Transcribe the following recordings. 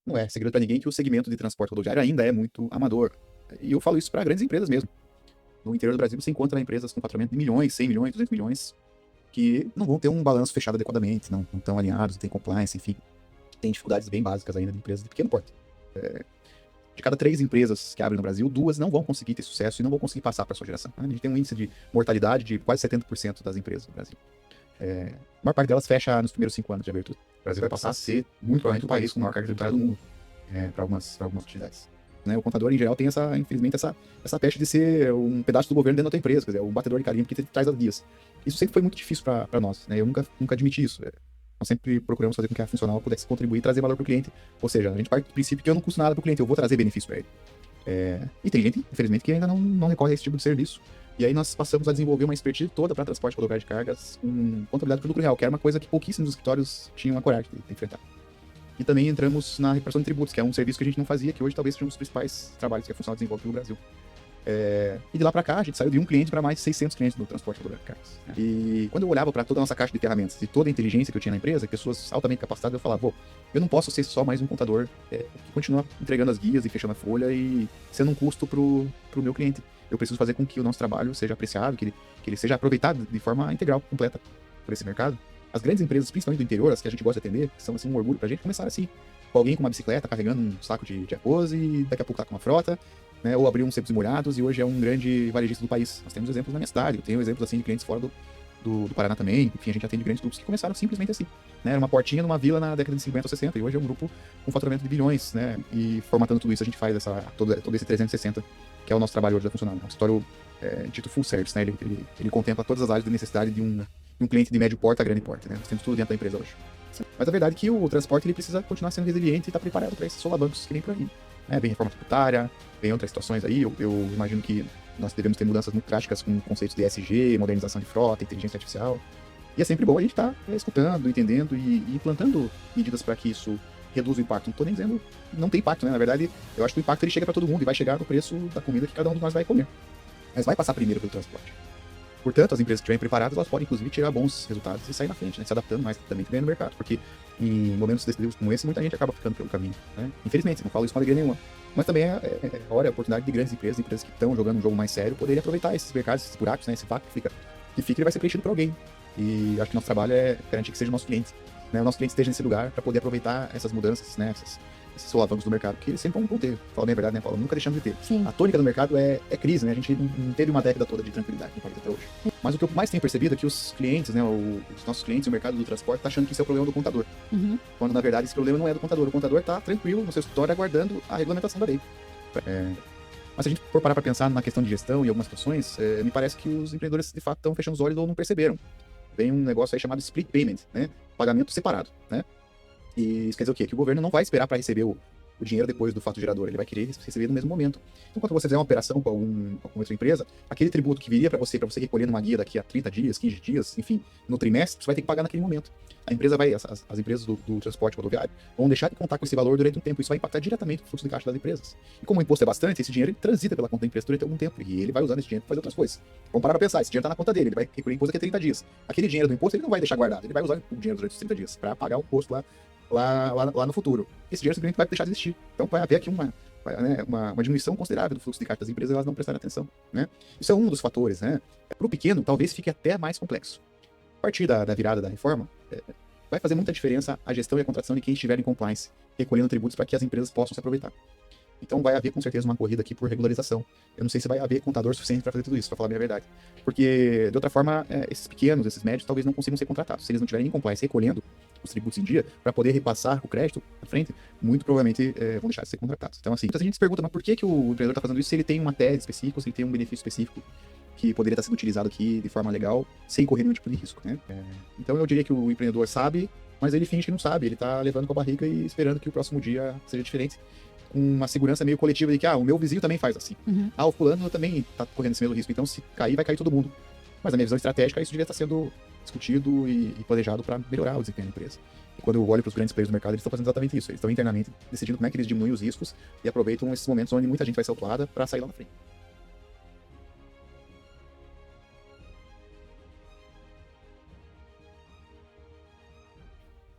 Não é segredo para ninguém que o segmento de transporte rodoviário ainda é muito amador. E eu falo isso para grandes empresas mesmo. No interior do Brasil você encontra empresas com faturamento de milhões, 100 milhões, 200 milhões, que não vão ter um balanço fechado adequadamente, não estão alinhados, não tem compliance, enfim. Tem dificuldades bem básicas ainda de empresas de pequeno porte. De cada 3 empresas que abrem no Brasil, 2 não vão conseguir ter sucesso e não vão conseguir passar para a sua geração. A gente tem um índice de mortalidade de quase 70% das empresas no Brasil. A maior parte delas fecha nos primeiros 5 anos de abertura. O Brasil vai passar a ser, muito provavelmente, o país com a maior carga tributária do mundo para algumas atividades. Né? O contador, em geral, tem infelizmente, essa peste de ser um pedaço do governo dentro da tua empresa, quer dizer, um batedor de carimbo que te traz as guias. Isso sempre foi muito difícil para nós, né? Eu nunca admiti isso. Nós sempre procuramos fazer com que a funcional pudesse contribuir e trazer valor para o cliente. Ou seja, a gente parte do princípio que eu não custo nada para o cliente, eu vou trazer benefício para ele. E tem gente, infelizmente, que ainda não recorre a esse tipo de serviço. E aí nós passamos a desenvolver uma expertise toda para transporte rodoviário de cargas com contabilidade de lucro real, que era uma coisa que pouquíssimos escritórios tinham a coragem de enfrentar. E também entramos na reparação de tributos, que é um serviço que a gente não fazia, que hoje talvez seja um dos principais trabalhos que a funcional desenvolve no Brasil. E de lá para cá, a gente saiu de um cliente para mais de 600 clientes no transporte rodoviário de cargas. Né? E quando eu olhava para toda a nossa caixa de ferramentas e toda a inteligência que eu tinha na empresa, pessoas altamente capacitadas, eu falava, eu não posso ser só mais um contador que continua entregando as guias e fechando a folha e sendo um custo pro meu cliente. Eu preciso fazer com que o nosso trabalho seja apreciado, que ele seja aproveitado de forma integral, completa por esse mercado. As grandes empresas, principalmente do interior, as que a gente gosta de atender, que são assim, um orgulho pra gente, começaram assim, com alguém com uma bicicleta, carregando um saco de arroz e daqui a pouco tá com uma frota, né, ou abriu uns secos e molhados e hoje é um grande varejista do país. Nós temos exemplos na minha cidade, eu tenho exemplos assim de clientes fora do Paraná também, enfim, a gente atende grandes grupos que começaram simplesmente assim, né, era uma portinha numa vila na década de 50 ou 60 e hoje é um grupo com faturamento de bilhões, né, e formatando tudo isso a gente faz todo esse 360, que é o nosso trabalho hoje da Funcional. É um escritório dito full service, né, ele contempla todas as áreas de necessidade de um cliente de médio porte a grande porte, né, nós temos tudo dentro da empresa hoje. Mas a verdade é que o transporte ele precisa continuar sendo resiliente e estar preparado para esses solavancos que vem por aí. Né? Vem reforma tributária, vem outras situações aí. Eu imagino que nós devemos ter mudanças muito práticas com conceitos de ESG, modernização de frota, inteligência artificial. E é sempre bom a gente estar escutando, entendendo e implantando medidas para que isso reduza o impacto. Não estou nem dizendo não tem impacto, né? Na verdade, eu acho que o impacto ele chega para todo mundo e vai chegar no preço da comida que cada um de nós vai comer. Mas vai passar primeiro pelo transporte. Portanto, as empresas que estiverem preparadas, elas podem, inclusive, tirar bons resultados e sair na frente, né? Se adaptando mais também ganhando no mercado. Porque em momentos decisivos como esse, muita gente acaba ficando pelo caminho, né? Infelizmente, não falo isso com alegria nenhuma. Mas também é hora, é a oportunidade de grandes empresas que estão jogando um jogo mais sério, poderem aproveitar esses mercados, esses buracos, né? Esse vácuo que fica, ele vai ser preenchido por alguém. E acho que nosso trabalho é garantir que seja o nosso cliente, né? O nosso cliente esteja nesse lugar para poder aproveitar essas mudanças, né? Esses solavancos do mercado, que eles sempre vão ter. Fala bem a verdade, né, Paulo? Nunca deixamos de ter. Sim. A tônica do mercado é crise, né? A gente não teve uma década toda de tranquilidade no país até hoje. Mas o que eu mais tenho percebido é que os clientes, né, os nossos clientes, o mercado do transporte, tá achando que isso é o problema do contador. Uhum. Quando, na verdade, esse problema não é do contador. O contador tá tranquilo no seu escritório aguardando a regulamentação da lei. Mas se a gente for parar para pensar na questão de gestão e algumas situações, me parece que os empreendedores, de fato, estão fechando os olhos ou não perceberam. Vem um negócio aí chamado split payment, né? Pagamento separado, né? E isso quer dizer o quê? Que o governo não vai esperar para receber o dinheiro depois do fato gerador, ele vai querer receber no mesmo momento. Então, quando você fizer uma operação com alguma outra empresa, aquele tributo que viria para você recolher numa guia daqui a 30 dias, 15 dias, enfim, no trimestre, você vai ter que pagar naquele momento. A empresa as empresas do transporte rodoviário vão deixar de contar com esse valor durante um tempo. Isso vai impactar diretamente o fluxo de caixa das empresas. E como o imposto é bastante, esse dinheiro ele transita pela conta da empresa durante algum tempo. E ele vai usando esse dinheiro para fazer outras coisas. Vamos parar para pensar, esse dinheiro está na conta dele, ele vai recolher imposto daqui a 30 dias. Aquele dinheiro do imposto ele não vai deixar guardado, ele vai usar o dinheiro durante os 30 dias para pagar o imposto lá no futuro. Esse dinheiro simplesmente vai deixar de existir. Então vai haver aqui uma diminuição considerável do fluxo de caixa das empresas, elas não prestarem atenção, né? Isso é um dos fatores, né? Para o pequeno, talvez fique até mais complexo. A partir da virada da reforma, vai fazer muita diferença a gestão e a contratação de quem estiver em compliance, recolhendo tributos para que as empresas possam se aproveitar. Então vai haver com certeza uma corrida aqui por regularização. Eu não sei se vai haver contador suficiente para fazer tudo isso, para falar a minha verdade. Porque, de outra forma, esses pequenos, esses médios, talvez não consigam ser contratados. Se eles não tiverem em compliance recolhendo os tributos em dia, para poder repassar o crédito à frente, muito provavelmente vão deixar de ser contratados. Então, assim, muita gente se pergunta, mas por que o empreendedor está fazendo isso se ele tem uma tese específica, se ele tem um benefício específico que poderia estar sendo utilizado aqui de forma legal, sem correr nenhum tipo de risco, né? Então, eu diria que o empreendedor sabe, mas ele finge que não sabe. Ele está levando com a barriga e esperando que o próximo dia seja diferente, com uma segurança meio coletiva de que, o meu vizinho também faz assim. Uhum. O fulano também tá correndo esse mesmo risco, então se cair, vai cair todo mundo. Mas na minha visão estratégica, isso devia estar sendo discutido e planejado para melhorar o desempenho da empresa. E quando eu olho para os grandes players do mercado, eles estão fazendo exatamente isso. Eles estão internamente decidindo como é que eles diminuem os riscos e aproveitam esses momentos onde muita gente vai ser autuada para sair lá na frente.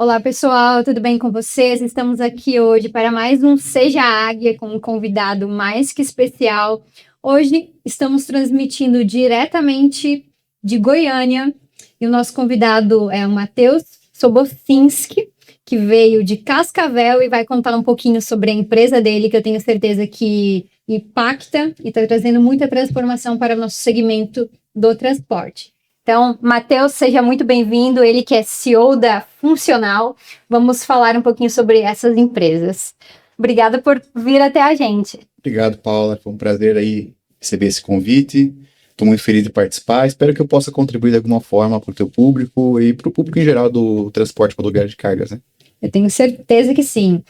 Olá, pessoal, tudo bem com vocês? Estamos aqui hoje para mais um Seja Águia com um convidado mais que especial. Hoje estamos transmitindo diretamente de Goiânia e o nosso convidado é o Matheus Sobocinski, que veio de Cascavel e vai contar um pouquinho sobre a empresa dele, que eu tenho certeza que impacta e está trazendo muita transformação para o nosso segmento do transporte. Então, Matheus, seja muito bem-vindo. Ele que é CEO da Funcional. Vamos falar um pouquinho sobre essas empresas. Obrigada por vir até a gente. Obrigado, Paula. Foi um prazer aí receber esse convite. Estou muito feliz de participar. Espero que eu possa contribuir de alguma forma para o teu público e para o público em geral do transporte rodoviário de cargas, né? Eu tenho certeza que sim.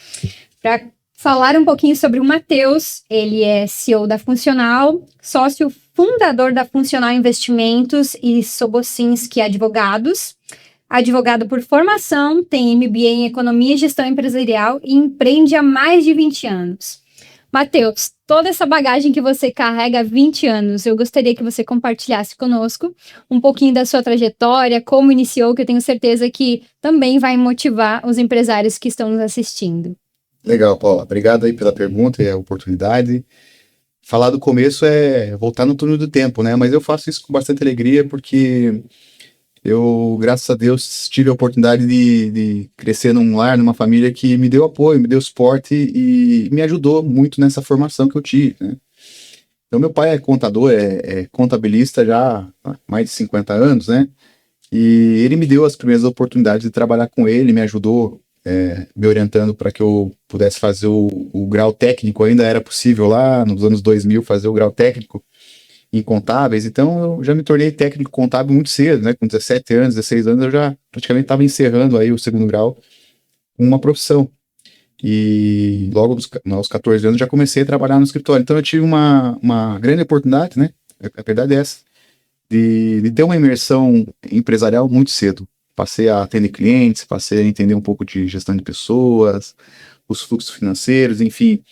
Para falar um pouquinho sobre o Matheus, ele é CEO da Funcional, sócio fundador da Funcional Investimentos e Sobocinski Advogados. Advogado por formação, tem MBA em Economia e Gestão Empresarial e empreende há mais de 20 anos. Matheus, toda essa bagagem que você carrega há 20 anos, eu gostaria que você compartilhasse conosco um pouquinho da sua trajetória, como iniciou, que eu tenho certeza que também vai motivar os empresários que estão nos assistindo. Legal, Paula. Obrigado aí pela pergunta e a oportunidade. Falar do começo é voltar no túnel do tempo, né? Mas eu faço isso com bastante alegria porque eu, graças a Deus, tive a oportunidade de crescer num lar, numa família que me deu apoio, me deu suporte e me ajudou muito nessa formação que eu tive, né? Então, meu pai é contador, é contabilista já há mais de 50 anos, né? E ele me deu as primeiras oportunidades de trabalhar com ele, me ajudou, me orientando para que eu pudesse fazer o grau técnico. Ainda era possível lá nos anos 2000 fazer o grau técnico em contábeis, então eu já me tornei técnico contábil muito cedo, né? Com 17 anos, 16 anos, eu já praticamente estava encerrando aí o segundo grau com uma profissão. E logo aos 14 anos já comecei a trabalhar no escritório. Então eu tive uma grande oportunidade, né? A verdade é essa, de ter uma imersão empresarial muito cedo. Passei a atender clientes, passei a entender um pouco de gestão de pessoas, os fluxos financeiros, enfim,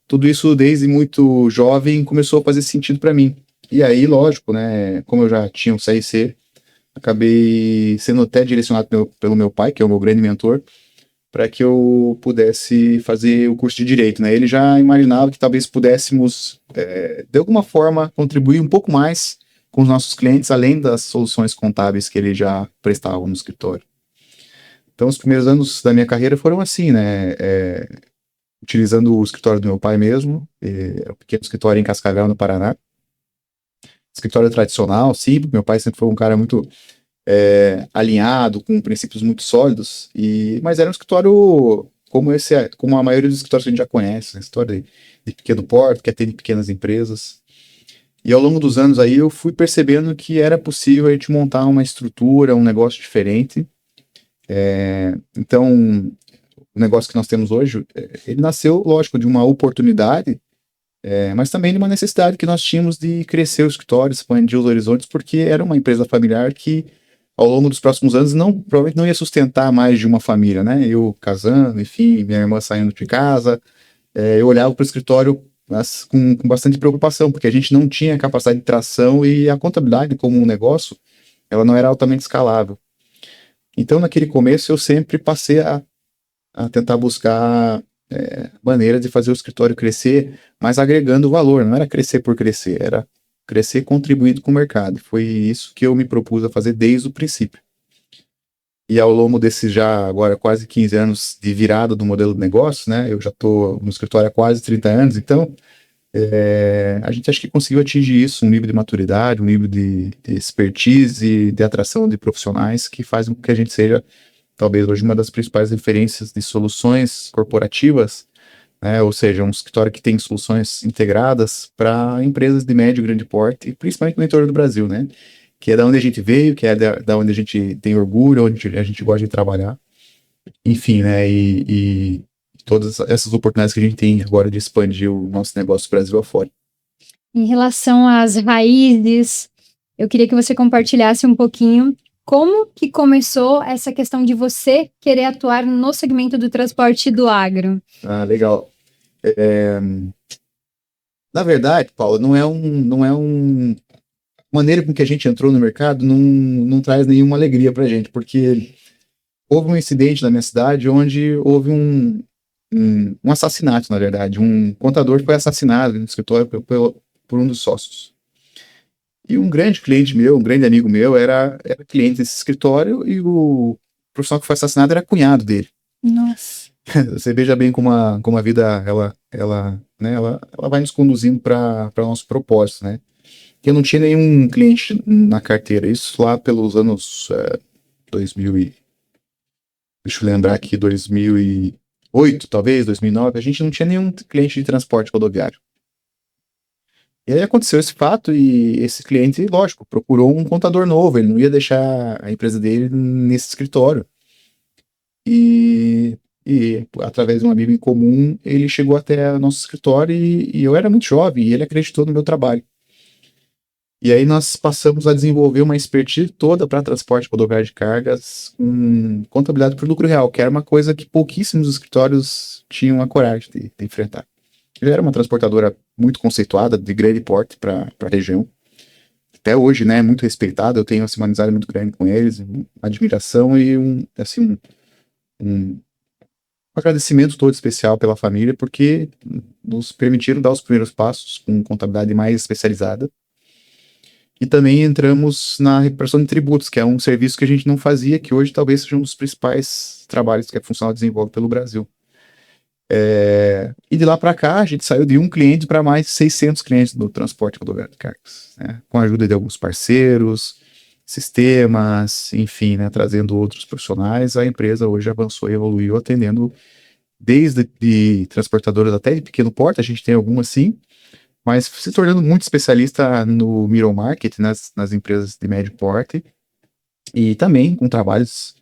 tudo isso desde muito jovem começou a fazer sentido para mim. E aí, lógico, né, como eu já tinha um CRC, acabei sendo até direcionado pelo meu pai, que é o meu grande mentor, para que eu pudesse fazer o curso de Direito, né? Ele já imaginava que talvez pudéssemos, de alguma forma, contribuir um pouco mais com os nossos clientes, além das soluções contábeis que ele já prestava no escritório. Então, os primeiros anos da minha carreira foram assim, né? Utilizando o escritório do meu pai mesmo, um pequeno escritório em Cascavel, no Paraná. Escritório tradicional, sim, porque meu pai sempre foi um cara muito alinhado, com princípios muito sólidos, mas era um escritório como a maioria dos escritórios que a gente já conhece, né? Escritório de pequeno porte, que atende pequenas empresas. E ao longo dos anos aí eu fui percebendo que era possível a gente montar uma estrutura, um negócio diferente. Então, o negócio que nós temos hoje, ele nasceu, lógico, de uma oportunidade, mas também de uma necessidade que nós tínhamos de crescer o escritório, expandir os horizontes, porque era uma empresa familiar que, ao longo dos próximos anos, provavelmente não ia sustentar mais de uma família, né? Eu casando, enfim, minha irmã saindo de casa, eu olhava para o escritório com bastante preocupação, porque a gente não tinha capacidade de tração e a contabilidade como um negócio, ela não era altamente escalável. Então, naquele começo, eu sempre passei a tentar buscar maneiras de fazer o escritório crescer, mas agregando valor, não era crescer por crescer, era crescer contribuindo com o mercado. Foi isso que eu me propus a fazer desde o princípio. E ao longo desses já agora quase 15 anos de virada do modelo de negócio, né? Eu já estou no escritório há quase 30 anos, então a gente acha que conseguiu atingir isso, um nível de maturidade, um nível de expertise e de atração de profissionais que faz com que a gente seja talvez hoje uma das principais referências de soluções corporativas, né? Ou seja, um escritório que tem soluções integradas para empresas de médio e grande porte, e principalmente no interior do Brasil, né? Que é da onde a gente veio, que é da onde a gente tem orgulho, onde a gente gosta de trabalhar. Enfim, né? E todas essas oportunidades que a gente tem agora de expandir o nosso negócio Brasil afora. Em relação às raízes, eu queria que você compartilhasse um pouquinho como que começou essa questão de você querer atuar no segmento do transporte do agro. Ah, legal. Na verdade, Paulo, não é maneira com que a gente entrou no mercado não traz nenhuma alegria pra gente, porque houve um incidente na minha cidade onde houve um assassinato, na verdade. Um contador foi assassinado no escritório por um dos sócios. E um grande cliente meu, um grande amigo meu, era cliente desse escritório e o profissional que foi assassinado era cunhado dele. Nossa. Você veja bem como a vida ela vai nos conduzindo para o nosso propósito, né? Eu não tinha nenhum cliente na carteira, isso lá pelos anos 2000 deixa eu lembrar aqui, 2008, talvez, 2009, a gente não tinha nenhum cliente de transporte rodoviário. E aí aconteceu esse fato e esse cliente, lógico, procurou um contador novo, ele não ia deixar a empresa dele nesse escritório. E através de um amigo em comum, ele chegou até o nosso escritório e eu era muito jovem e ele acreditou no meu trabalho. E aí nós passamos a desenvolver uma expertise toda para transporte rodoviário de cargas com contabilidade por lucro real, que era uma coisa que pouquíssimos escritórios tinham a coragem de enfrentar. Ele era uma transportadora muito conceituada, de grande porte para a região. Até hoje, né, muito respeitada, eu tenho assim, uma amizade muito grande com eles, uma admiração e um agradecimento todo especial pela família, porque nos permitiram dar os primeiros passos com contabilidade mais especializada. E também entramos na recuperação de tributos, que é um serviço que a gente não fazia, que hoje talvez seja um dos principais trabalhos que a Funcional desenvolve pelo Brasil. E de lá para cá, a gente saiu de um cliente para mais de 600 clientes do transporte rodoviário de cargas, né? Com a ajuda de alguns parceiros, sistemas, enfim, né, trazendo outros profissionais, a empresa hoje avançou e evoluiu, atendendo desde de transportadoras até de pequeno porte, a gente tem algumas sim, mas se tornando muito especialista no middle market, nas empresas de médio porte, e também com trabalhos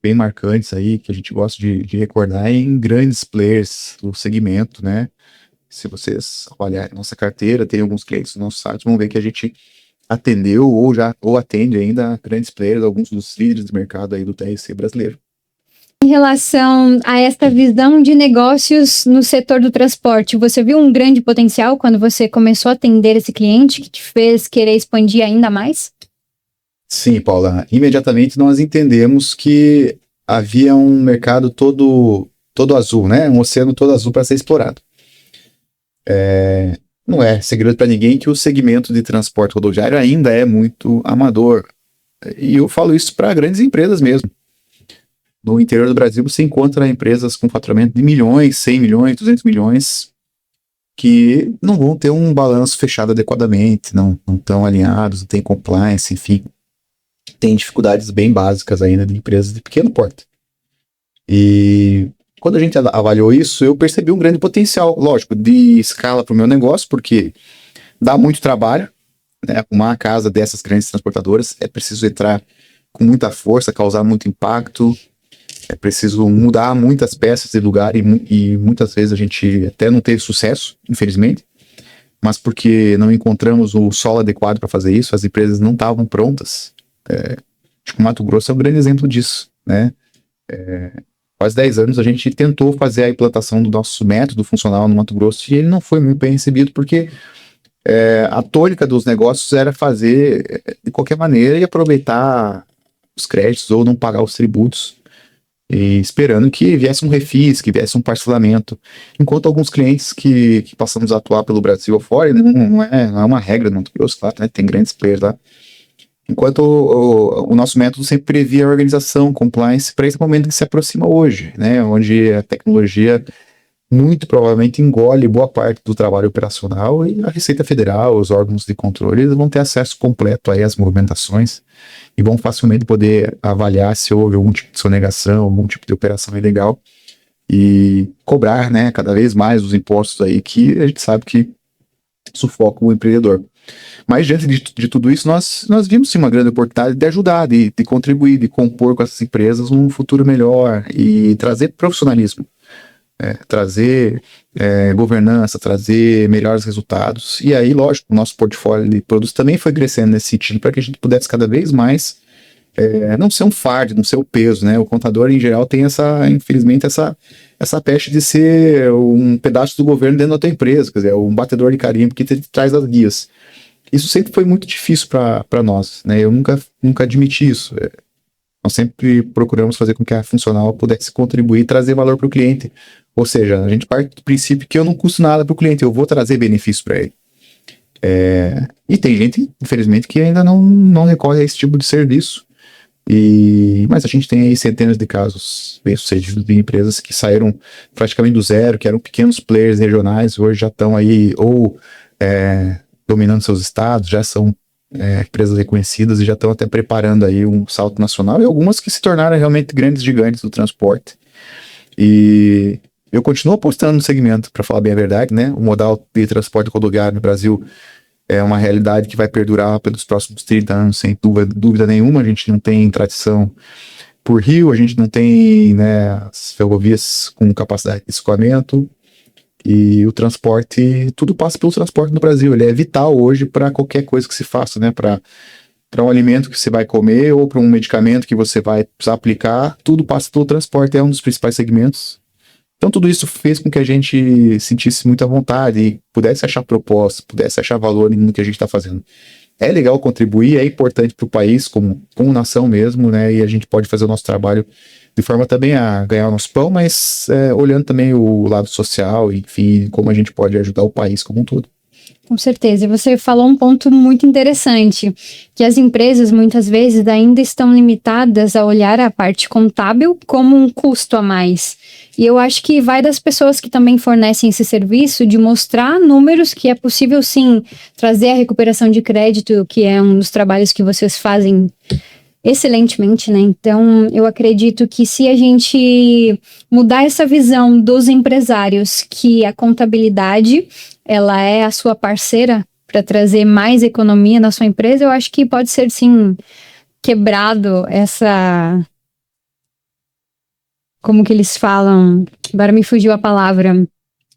bem marcantes aí, que a gente gosta de recordar em grandes players do segmento, né? Se vocês olharem nossa carteira, tem alguns clientes no nosso site, vão ver que a gente atendeu ou atende ainda grandes players, alguns dos líderes do mercado aí do TRC brasileiro. Em relação a esta visão de negócios no setor do transporte, você viu um grande potencial quando você começou a atender esse cliente que te fez querer expandir ainda mais? Sim, Paula. Imediatamente nós entendemos que havia um mercado todo azul, né? Um oceano todo azul para ser explorado. Não é segredo para ninguém que o segmento de transporte rodoviário ainda é muito amador. E eu falo isso para grandes empresas mesmo. No interior do Brasil você encontra empresas com faturamento de milhões, 100 milhões, 200 milhões, que não vão ter um balanço fechado adequadamente, não estão alinhados, não tem compliance, enfim. Tem dificuldades bem básicas ainda de empresas de pequeno porte. E quando a gente avaliou isso, eu percebi um grande potencial, lógico, de escala para o meu negócio, porque dá muito trabalho, né? Uma casa dessas grandes transportadoras é preciso entrar com muita força, causar muito impacto, é preciso mudar muitas peças de lugar e muitas vezes a gente até não teve sucesso, infelizmente, mas porque não encontramos o solo adequado para fazer isso, as empresas não estavam prontas. Acho que o Mato Grosso é um grande exemplo disso, né? Quase 10 anos a gente tentou fazer a implantação do nosso método funcional no Mato Grosso e ele não foi muito bem recebido porque a tônica dos negócios era fazer de qualquer maneira e aproveitar os créditos ou não pagar os tributos, e esperando que viesse um refis, que viesse um parcelamento. Enquanto alguns clientes que passamos a atuar pelo Brasil afora, não é uma regra no Mato Grosso, claro, né? Tem grandes players lá. Enquanto o nosso método sempre previa a organização, compliance, para esse momento que se aproxima hoje, né? Onde a tecnologia muito provavelmente engole boa parte do trabalho operacional e a Receita Federal, os órgãos de controle, eles vão ter acesso completo aí às movimentações e vão facilmente poder avaliar se houve algum tipo de sonegação, algum tipo de operação ilegal e cobrar, né, cada vez mais os impostos aí que a gente sabe que sufocam o empreendedor. Mas diante de tudo isso, nós vimos sim uma grande oportunidade de ajudar, de contribuir, de compor com essas empresas um futuro melhor e trazer profissionalismo. Trazer governança, trazer melhores resultados. E aí, lógico, o nosso portfólio de produtos também foi crescendo nesse sentido, para que a gente pudesse cada vez mais não ser um fardo, não ser o peso, né? O contador, em geral, tem infelizmente, essa peste de ser um pedaço do governo dentro da tua empresa, quer dizer, um batedor de carimbo que te traz as guias. Isso sempre foi muito difícil para nós, né? Eu nunca admiti isso. nós sempre procuramos fazer com que a funcional pudesse contribuir e trazer valor para o cliente. Ou seja, a gente parte do princípio que eu não custo nada para o cliente, eu vou trazer benefício para ele. E tem gente, infelizmente, que ainda não recorre a esse tipo de serviço. Mas a gente tem aí centenas de casos bem-sucedidos de empresas que saíram praticamente do zero, que eram pequenos players regionais, hoje já estão aí ou dominando seus estados, já são empresas reconhecidas e já estão até preparando aí um salto nacional, e algumas que se tornaram realmente grandes gigantes do transporte. E eu continuo apostando no segmento, para falar bem a verdade, né? O modal de transporte rodoviário no Brasil é uma realidade que vai perdurar pelos próximos 30 anos, sem dúvida nenhuma. A gente não tem tradição por rio, a gente não tem, né, as ferrovias com capacidade de escoamento, e o transporte, tudo passa pelo transporte no Brasil. Ele é vital hoje para qualquer coisa que se faça, né? Para um alimento que você vai comer ou para um medicamento que você vai precisar aplicar, tudo passa pelo transporte, é um dos principais segmentos. Então tudo isso fez com que a gente sentisse muita vontade e pudesse achar propósito, pudesse achar valor no que a gente está fazendo. É legal contribuir, é importante para o país como nação mesmo, né? E a gente pode fazer o nosso trabalho de forma também a ganhar o nosso pão, mas olhando também o lado social, enfim, como a gente pode ajudar o país como um todo. Com certeza. E você falou um ponto muito interessante, que as empresas muitas vezes ainda estão limitadas a olhar a parte contábil como um custo a mais. E eu acho que vai das pessoas que também fornecem esse serviço de mostrar números que é possível sim trazer a recuperação de crédito, que é um dos trabalhos que vocês fazem excelentemente, né? Então, eu acredito que se a gente mudar essa visão dos empresários, que a contabilidade, ela é a sua parceira para trazer mais economia na sua empresa, eu acho que pode ser, sim, quebrado essa... Como que eles falam? Agora me fugiu a palavra.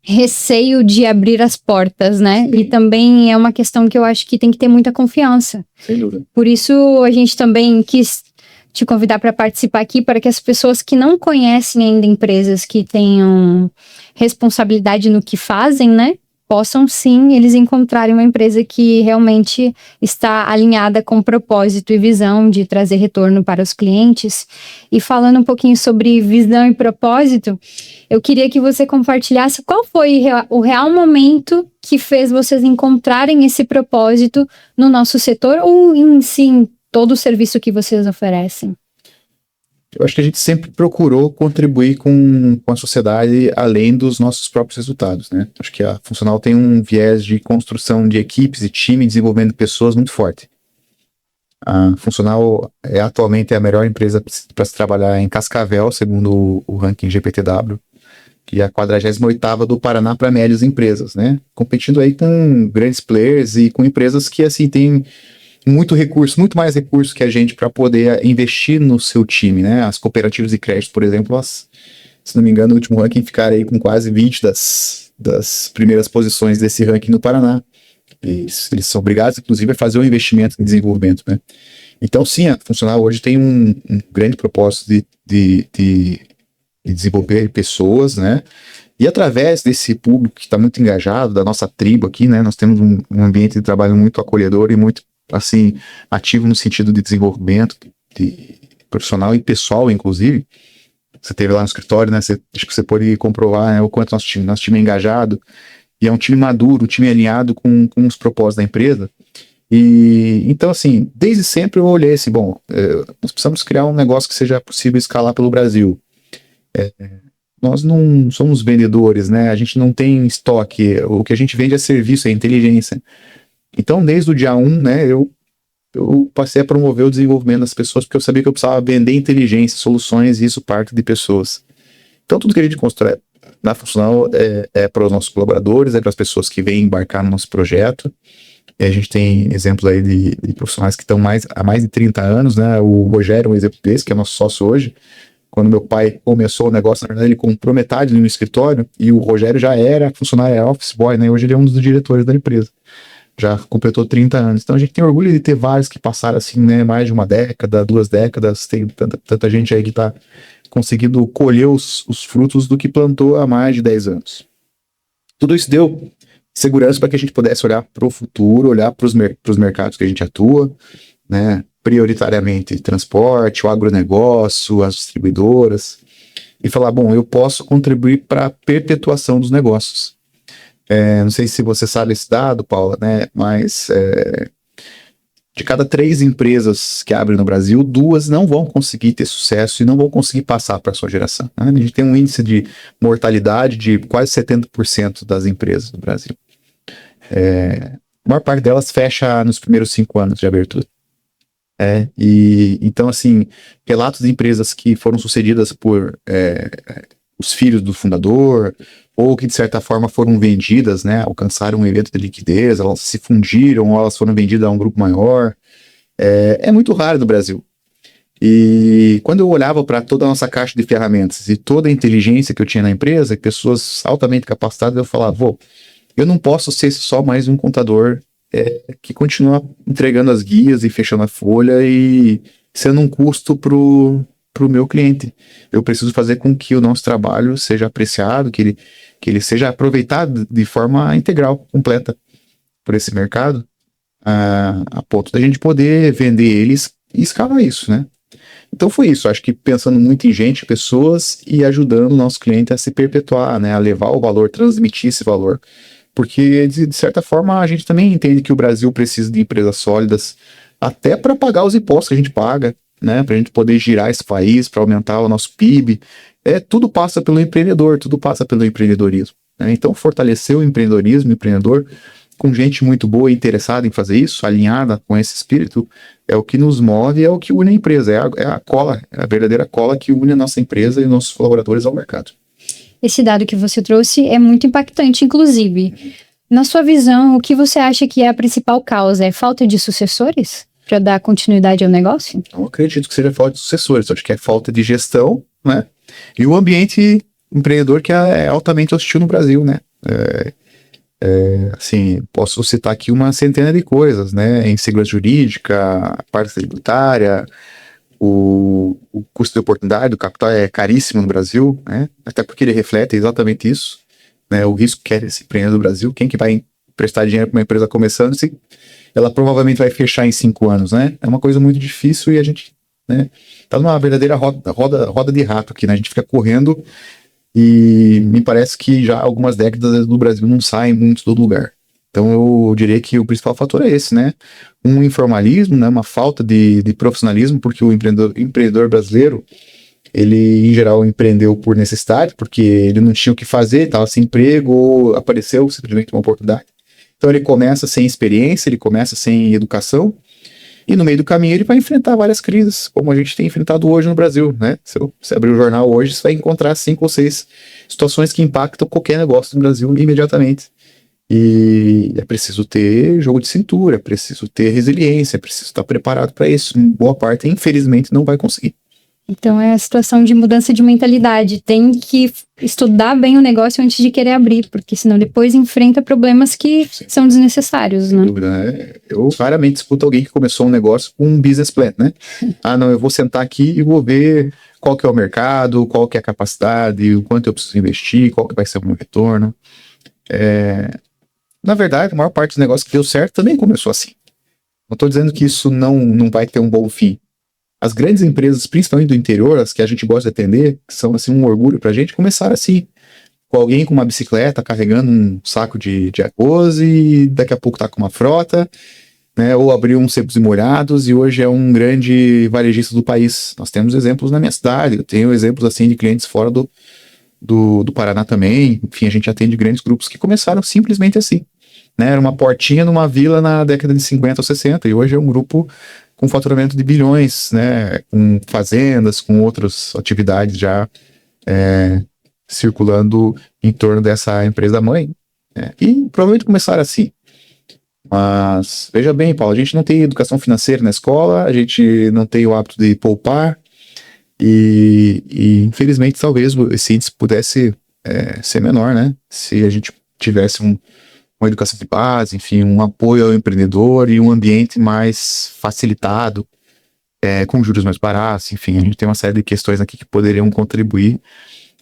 Receio de abrir as portas, né? Sim. E também é uma questão que eu acho que tem que ter muita confiança. Sem dúvida. Por isso, a gente também quis te convidar para participar aqui, para que as pessoas que não conhecem ainda empresas que tenham responsabilidade no que fazem, né? Possam sim, eles encontrarem uma empresa que realmente está alinhada com propósito e visão de trazer retorno para os clientes. E falando um pouquinho sobre visão e propósito, eu queria que você compartilhasse qual foi o real momento que fez vocês encontrarem esse propósito no nosso setor ou em si, todo o serviço que vocês oferecem. Eu acho que a gente sempre procurou contribuir com a sociedade além dos nossos próprios resultados, né? Acho que a Funcional tem um viés de construção de equipes e time, desenvolvendo pessoas muito forte. A Funcional atualmente é a melhor empresa para se trabalhar em Cascavel, segundo o ranking GPTW, que é a 48ª do Paraná para médias empresas, né? Competindo aí com grandes players e com empresas que, assim, têm muito recurso, muito mais recurso que a gente para poder investir no seu time, né? As cooperativas de crédito, por exemplo, elas, se não me engano, no último ranking ficaram aí com quase 20 das primeiras posições desse ranking no Paraná. E eles são obrigados, inclusive, a fazer um investimento em desenvolvimento, né? Então, sim, a Funcional hoje tem um grande propósito de desenvolver pessoas, né? E através desse público que está muito engajado, da nossa tribo aqui, né? Nós temos um ambiente de trabalho muito acolhedor e muito, assim, ativo no sentido de desenvolvimento de profissional e pessoal, inclusive. Você teve lá no escritório, né? Acho que você pode comprovar, né, o quanto nosso time é engajado, e é um time maduro, um time alinhado com os propósitos da empresa. E então, assim, desde sempre eu olhei assim, bom, nós precisamos criar um negócio que seja possível escalar pelo Brasil. Nós não somos vendedores, né? A gente não tem estoque, o que a gente vende é serviço, é inteligência. Então, desde o dia 1, né, eu passei a promover o desenvolvimento das pessoas, porque eu sabia que eu precisava vender inteligência, soluções, e isso parte de pessoas. Então, tudo que a gente constrói na Funcional é para os nossos colaboradores, é para as pessoas que vêm embarcar no nosso projeto. E a gente tem exemplos aí de profissionais que estão há mais de 30 anos, né? O Rogério é um exemplo desse, que é nosso sócio hoje. Quando meu pai começou o negócio, na verdade, ele comprou metade no escritório, e o Rogério já era funcionário, office boy, né? Hoje ele é um dos diretores da empresa. Já completou 30 anos. Então a gente tem orgulho de ter vários que passaram assim, né, mais de uma década, 2 décadas. Tem tanta gente aí que está conseguindo colher os frutos do que plantou há mais de 10 anos. Tudo isso deu segurança para que a gente pudesse olhar para o futuro, olhar para os mercados que a gente atua, né? prioritariamente transporte, o agronegócio, as distribuidoras, e falar, bom, eu posso contribuir para a perpetuação dos negócios. Não sei se você sabe esse dado, Paula, né? Mas de cada 3 empresas que abrem no Brasil, 2 não vão conseguir ter sucesso e não vão conseguir passar para a sua geração. Né? A gente tem um índice de mortalidade de quase 70% das empresas do Brasil. A maior parte delas fecha nos primeiros 5 anos de abertura. Então, assim, relatos de empresas que foram sucedidas por os filhos do fundador, ou que de certa forma foram vendidas, né, alcançaram um evento de liquidez, elas se fundiram, ou elas foram vendidas a um grupo maior, é muito raro no Brasil. E quando eu olhava para toda a nossa caixa de ferramentas e toda a inteligência que eu tinha na empresa, pessoas altamente capacitadas, eu falava, eu não posso ser só mais um contador que continua entregando as guias e fechando a folha e sendo um custo para o meu cliente. Eu preciso fazer com que o nosso trabalho seja apreciado, que ele seja aproveitado de forma integral, completa por esse mercado, a ponto da gente poder vender eles e escalar isso, né? Então foi isso, acho que pensando muito em gente, pessoas e ajudando o nosso cliente a se perpetuar, né? A levar o valor, transmitir esse valor. Porque, de certa forma, a gente também entende que o Brasil precisa de empresas sólidas, até para pagar os impostos que a gente paga, né? Para a gente poder girar esse país, para aumentar o nosso PIB. Tudo passa pelo empreendedor, tudo passa pelo empreendedorismo. Né? Então, fortalecer o empreendedorismo, o empreendedor, com gente muito boa e interessada em fazer isso, alinhada com esse espírito, é o que nos move, é o que une a empresa, é a cola, é a verdadeira cola que une a nossa empresa e os nossos colaboradores ao mercado. Esse dado que você trouxe é muito impactante, inclusive. Na sua visão, o que você acha que é a principal causa? É falta de sucessores para dar continuidade ao negócio? Não acredito que seja falta de sucessores, acho que é falta de gestão, né? E o ambiente empreendedor que é altamente hostil no Brasil, né? Assim, posso citar aqui uma centena de coisas, né? Insegurança jurídica, a parte tributária, o custo de oportunidade do capital é caríssimo no Brasil, né? Até porque ele reflete exatamente isso, né? O risco que é esse empreendedor do Brasil, quem que vai prestar dinheiro para uma empresa começando, se ela provavelmente vai fechar em 5 anos, né? É uma coisa muito difícil e a gente, né, tá numa verdadeira roda de rato aqui, né? A gente fica correndo e me parece que já há algumas décadas no Brasil não saem muito do lugar. Então eu diria que o principal fator é esse, né? Um informalismo, né? Uma falta de profissionalismo, porque o empreendedor brasileiro, ele em geral empreendeu por necessidade, porque ele não tinha o que fazer, estava sem emprego, ou apareceu simplesmente uma oportunidade. Então ele começa sem experiência, ele começa sem educação, e no meio do caminho ele vai enfrentar várias crises, como a gente tem enfrentado hoje no Brasil, né? Se você abrir o jornal hoje, você vai encontrar 5 ou 6 situações que impactam qualquer negócio no Brasil imediatamente. E é preciso ter jogo de cintura, é preciso ter resiliência, é preciso estar preparado para isso. Boa parte, infelizmente, não vai conseguir. Então é a situação de mudança de mentalidade. Tem que estudar bem o negócio antes de querer abrir, porque senão depois enfrenta problemas que são desnecessários, né? Sem dúvida, né? Eu raramente escuto alguém que começou um negócio com um business plan, né? Não, eu vou sentar aqui e vou ver qual que é o mercado, qual que é a capacidade, o quanto eu preciso investir, qual que vai ser o meu retorno. Na verdade, a maior parte dos negócios que deu certo também começou assim. Não estou dizendo que isso não vai ter um bom fim. As grandes empresas, principalmente do interior, as que a gente gosta de atender, que são assim um orgulho pra gente, começaram assim, com alguém com uma bicicleta carregando um saco de arroz e daqui a pouco tá com uma frota, né? Ou abriu uns secos e molhados e hoje é um grande varejista do país. Nós temos exemplos na minha cidade, eu tenho exemplos assim de clientes fora do Paraná também. Enfim, a gente atende grandes grupos que começaram simplesmente assim, né? Era uma portinha numa vila na década de 50 ou 60 e hoje é um grupo com faturamento de bilhões, né? Com fazendas, com outras atividades já circulando em torno dessa empresa mãe, né? E provavelmente começaram assim. Mas veja bem, Paulo, a gente não tem educação financeira na escola, a gente não tem o hábito de poupar e infelizmente talvez esse índice pudesse ser menor, né? Se a gente tivesse uma educação de base, enfim, um apoio ao empreendedor e um ambiente mais facilitado, com juros mais baratos, enfim, a gente tem uma série de questões aqui que poderiam contribuir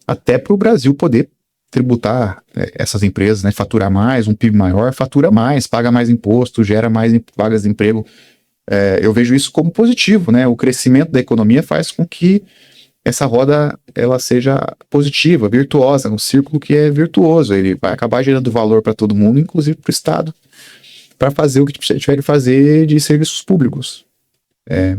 até para o Brasil poder tributar essas empresas, né, faturar mais, um PIB maior, fatura mais, paga mais imposto, gera mais vagas de emprego Eu vejo isso como positivo, né? O crescimento da economia faz com que essa roda ela seja positiva, virtuosa, um círculo que é virtuoso. Ele vai acabar gerando valor para todo mundo, inclusive para o Estado, para fazer o que tiver de fazer de serviços públicos.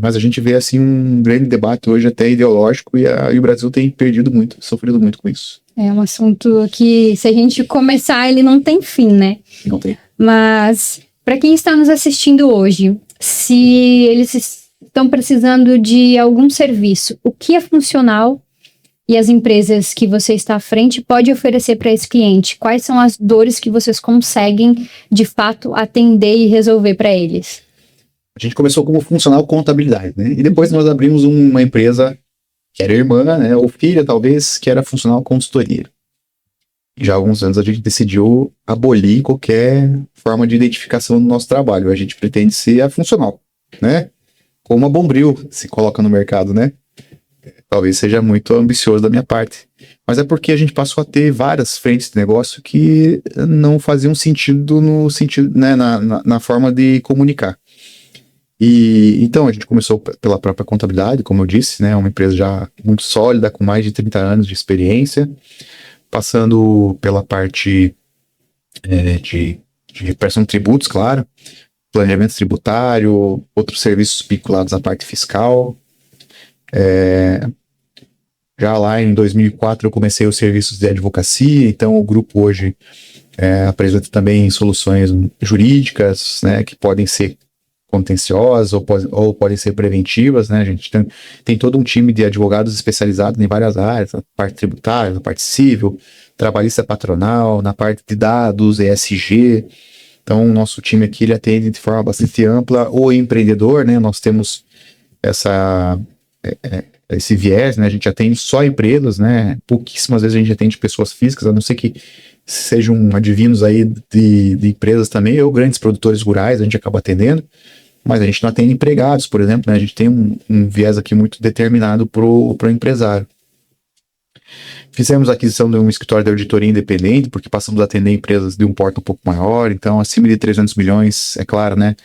Mas a gente vê assim um grande debate hoje até ideológico e o Brasil tem perdido muito, sofrido muito com isso. É um assunto que, se a gente começar, ele não tem fim, né? Não tem. Mas, para quem está nos assistindo hoje, se eles estão precisando de algum serviço, o que é funcional e as empresas que você está à frente pode oferecer para esse cliente? Quais são as dores que vocês conseguem, de fato, atender e resolver para eles? A gente começou como funcional contabilidade, né? E depois nós abrimos uma empresa que era irmã, né? Ou filha, talvez, que era funcional consultoria. E já há alguns anos a gente decidiu abolir qualquer forma de identificação do nosso trabalho. A gente pretende ser a funcional, né? Como a Bombril se coloca no mercado, né? Talvez seja muito ambicioso da minha parte. Mas é porque a gente passou a ter várias frentes de negócio que não faziam sentido no sentido, né, na forma de comunicar. E então a gente começou pela própria contabilidade, como eu disse, né, uma empresa já muito sólida, com mais de 30 anos de experiência, passando pela parte de repressão de tributos, claro, planejamento tributário, outros serviços vinculados à parte fiscal. Já lá em 2004 eu comecei os serviços de advocacia, então o grupo hoje apresenta também soluções jurídicas, né, que podem ser contenciosas ou podem ser preventivas, né? A gente tem todo um time de advogados especializados em várias áreas, na parte tributária, na parte civil, trabalhista patronal, na parte de dados, ESG. Então, o nosso time aqui ele atende de forma bastante ampla o empreendedor, né? Nós temos esse viés, né? A gente atende só empresas, né? Pouquíssimas vezes a gente atende pessoas físicas, a não ser que sejam adivinhos aí de empresas também, ou grandes produtores rurais, a gente acaba atendendo, mas a gente não atende empregados, por exemplo, né? A gente tem um viés aqui muito determinado pro empresário. Fizemos a aquisição de um escritório de auditoria independente, porque passamos a atender empresas de um porte um pouco maior, então acima de 300 milhões, é claro, né?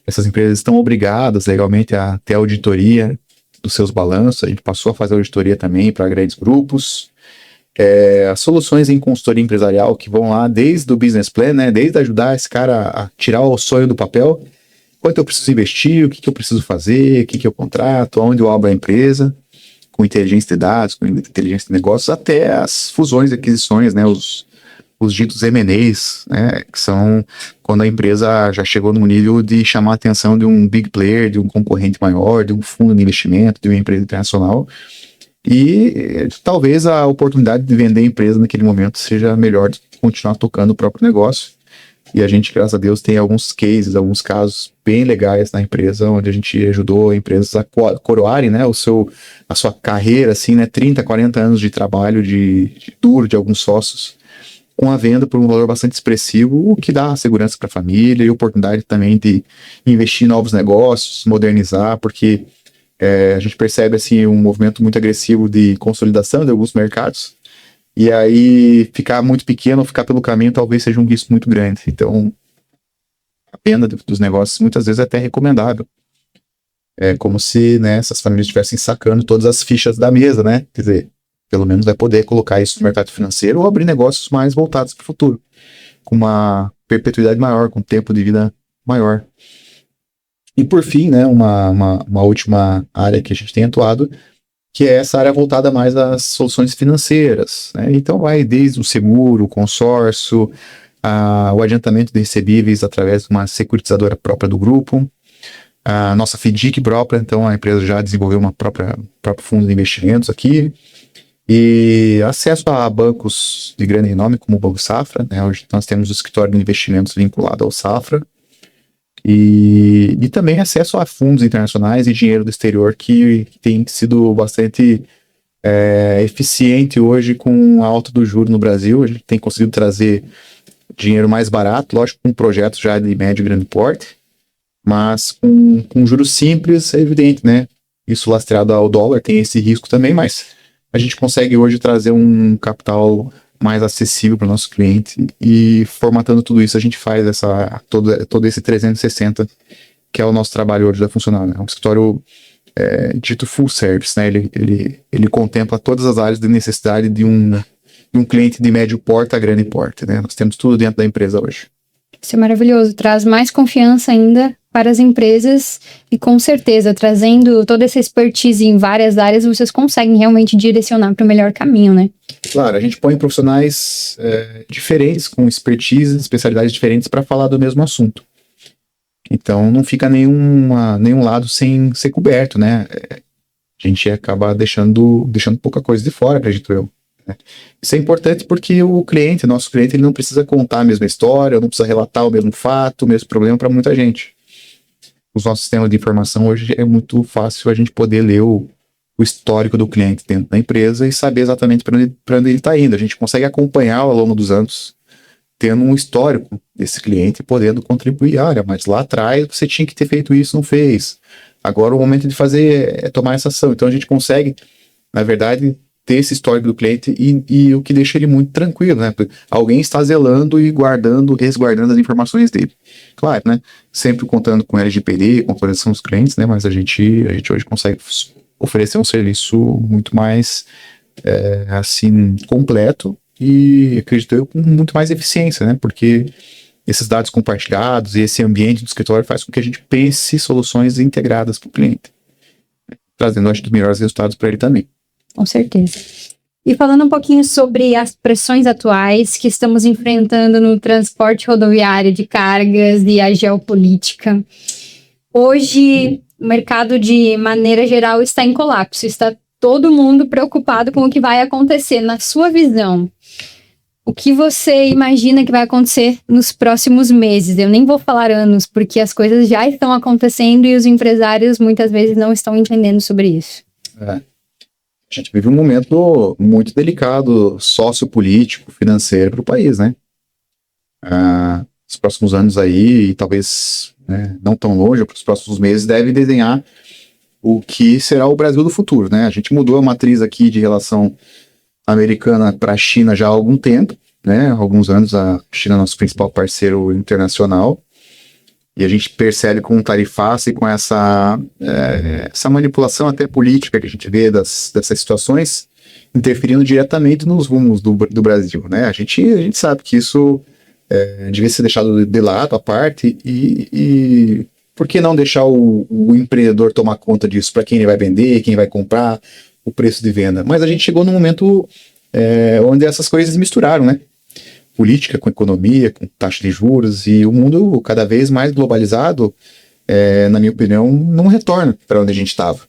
Essas empresas estão obrigadas legalmente a ter auditoria dos seus balanços, a gente passou a fazer auditoria também para grandes grupos. As soluções em consultoria empresarial que vão lá desde o business plan, né? Desde ajudar esse cara a tirar o sonho do papel, quanto eu preciso investir, o que eu preciso fazer, o que eu contrato, onde eu abro a empresa, com inteligência de dados, com inteligência de negócios, até as fusões e aquisições, né? Os ditos M&As, né? Que são quando a empresa já chegou no nível de chamar a atenção de um big player, de um concorrente maior, de um fundo de investimento, de uma empresa internacional. E talvez a oportunidade de vender a empresa naquele momento seja melhor do que continuar tocando o próprio negócio. E a gente, graças a Deus, tem alguns cases, alguns casos bem legais na empresa, onde a gente ajudou empresas a coroarem, né, a sua carreira, assim, né, 30, 40 anos de trabalho duro de alguns sócios, com a venda por um valor bastante expressivo, o que dá segurança para a família e oportunidade também de investir em novos negócios, modernizar, porque a gente percebe assim, um movimento muito agressivo de consolidação de alguns mercados, e aí ficar muito pequeno ou ficar pelo caminho talvez seja um risco muito grande. Então, a venda dos negócios muitas vezes é até recomendável. É como se, né, essas famílias estivessem sacando todas as fichas da mesa, né? Quer dizer, pelo menos vai poder colocar isso no mercado financeiro ou abrir negócios mais voltados para o futuro, com uma perpetuidade maior, com um tempo de vida maior. E por fim, né, uma última área que a gente tem atuado, que é essa área voltada mais às soluções financeiras, né? Então vai desde o seguro, o consórcio, o adiantamento de recebíveis através de uma securitizadora própria do grupo, a nossa FDIC própria, então a empresa já desenvolveu uma próprio fundo de investimentos aqui, e acesso a bancos de grande nome, como o Banco Safra, né? Hoje nós temos o escritório de investimentos vinculado ao Safra, e também acesso a fundos internacionais e dinheiro do exterior que tem sido bastante eficiente hoje com a alta do juro no Brasil. A gente tem conseguido trazer dinheiro mais barato, lógico, com projetos já de médio e grande porte, mas com juros simples, é evidente, né? Isso lastreado ao dólar tem esse risco também, mas a gente consegue hoje trazer um capital mais acessível para o nosso cliente, e formatando tudo isso a gente faz todo esse 360 que é o nosso trabalho hoje da Funcional, né? É um escritório dito full service, né? Ele contempla todas as áreas de necessidade de um cliente de médio porte a grande porte, né? Nós temos tudo dentro da empresa hoje. Isso é maravilhoso, traz mais confiança ainda para as empresas e com certeza, trazendo toda essa expertise em várias áreas, vocês conseguem realmente direcionar para o melhor caminho, né? Claro, a gente põe profissionais diferentes, com expertise, especialidades diferentes para falar do mesmo assunto. Então não fica nenhum lado sem ser coberto, né? A gente acaba deixando pouca coisa de fora, acredito eu. Isso é importante porque nosso cliente, ele não precisa contar a mesma história, não precisa relatar o mesmo fato, o mesmo problema para muita gente. Os nossos sistemas de informação hoje é muito fácil a gente poder ler o histórico do cliente dentro da empresa e saber exatamente para onde ele está indo. A gente consegue acompanhar ao longo dos anos, tendo um histórico desse cliente, podendo contribuir. Olha, mas lá atrás você tinha que ter feito isso, não fez. Agora o momento de fazer é tomar essa ação. Então a gente consegue, na verdade, ter esse histórico do cliente e o que deixa ele muito tranquilo, né? Alguém está zelando e resguardando as informações dele. Claro, né? Sempre contando com LGPD, com proteção dos clientes, né? Mas a gente hoje consegue oferecer um serviço muito mais, assim, completo e, acredito eu, com muito mais eficiência, né? Porque esses dados compartilhados e esse ambiente do escritório faz com que a gente pense soluções integradas para o cliente, trazendo, acho que, os melhores resultados para ele também. Com certeza. E falando um pouquinho sobre as pressões atuais que estamos enfrentando no transporte rodoviário de cargas e a geopolítica. Hoje, o mercado, de maneira geral, está em colapso. Está todo mundo preocupado com o que vai acontecer. Na sua visão, o que você imagina que vai acontecer nos próximos meses? Eu nem vou falar anos, porque as coisas já estão acontecendo e os empresários muitas vezes não estão entendendo sobre isso. A gente vive um momento muito delicado, sociopolítico, financeiro para o país, né? Os próximos anos aí, e talvez não tão longe, para os próximos meses, deve desenhar o que será o Brasil do futuro, né? A gente mudou a matriz aqui de relação americana para a China já há algum tempo, né? Há alguns anos a China é nosso principal parceiro internacional. E a gente percebe com o tarifaço e com essa manipulação até política que a gente vê dessas situações interferindo diretamente nos rumos do Brasil, né? A gente sabe que isso devia ser deixado de lado, à parte, e por que não deixar o empreendedor tomar conta disso, para quem ele vai vender, quem vai comprar, o preço de venda. Mas a gente chegou num momento onde essas coisas misturaram, né? Política com economia, com taxa de juros, e o mundo cada vez mais globalizado, na minha opinião, não retorna para onde a gente estava.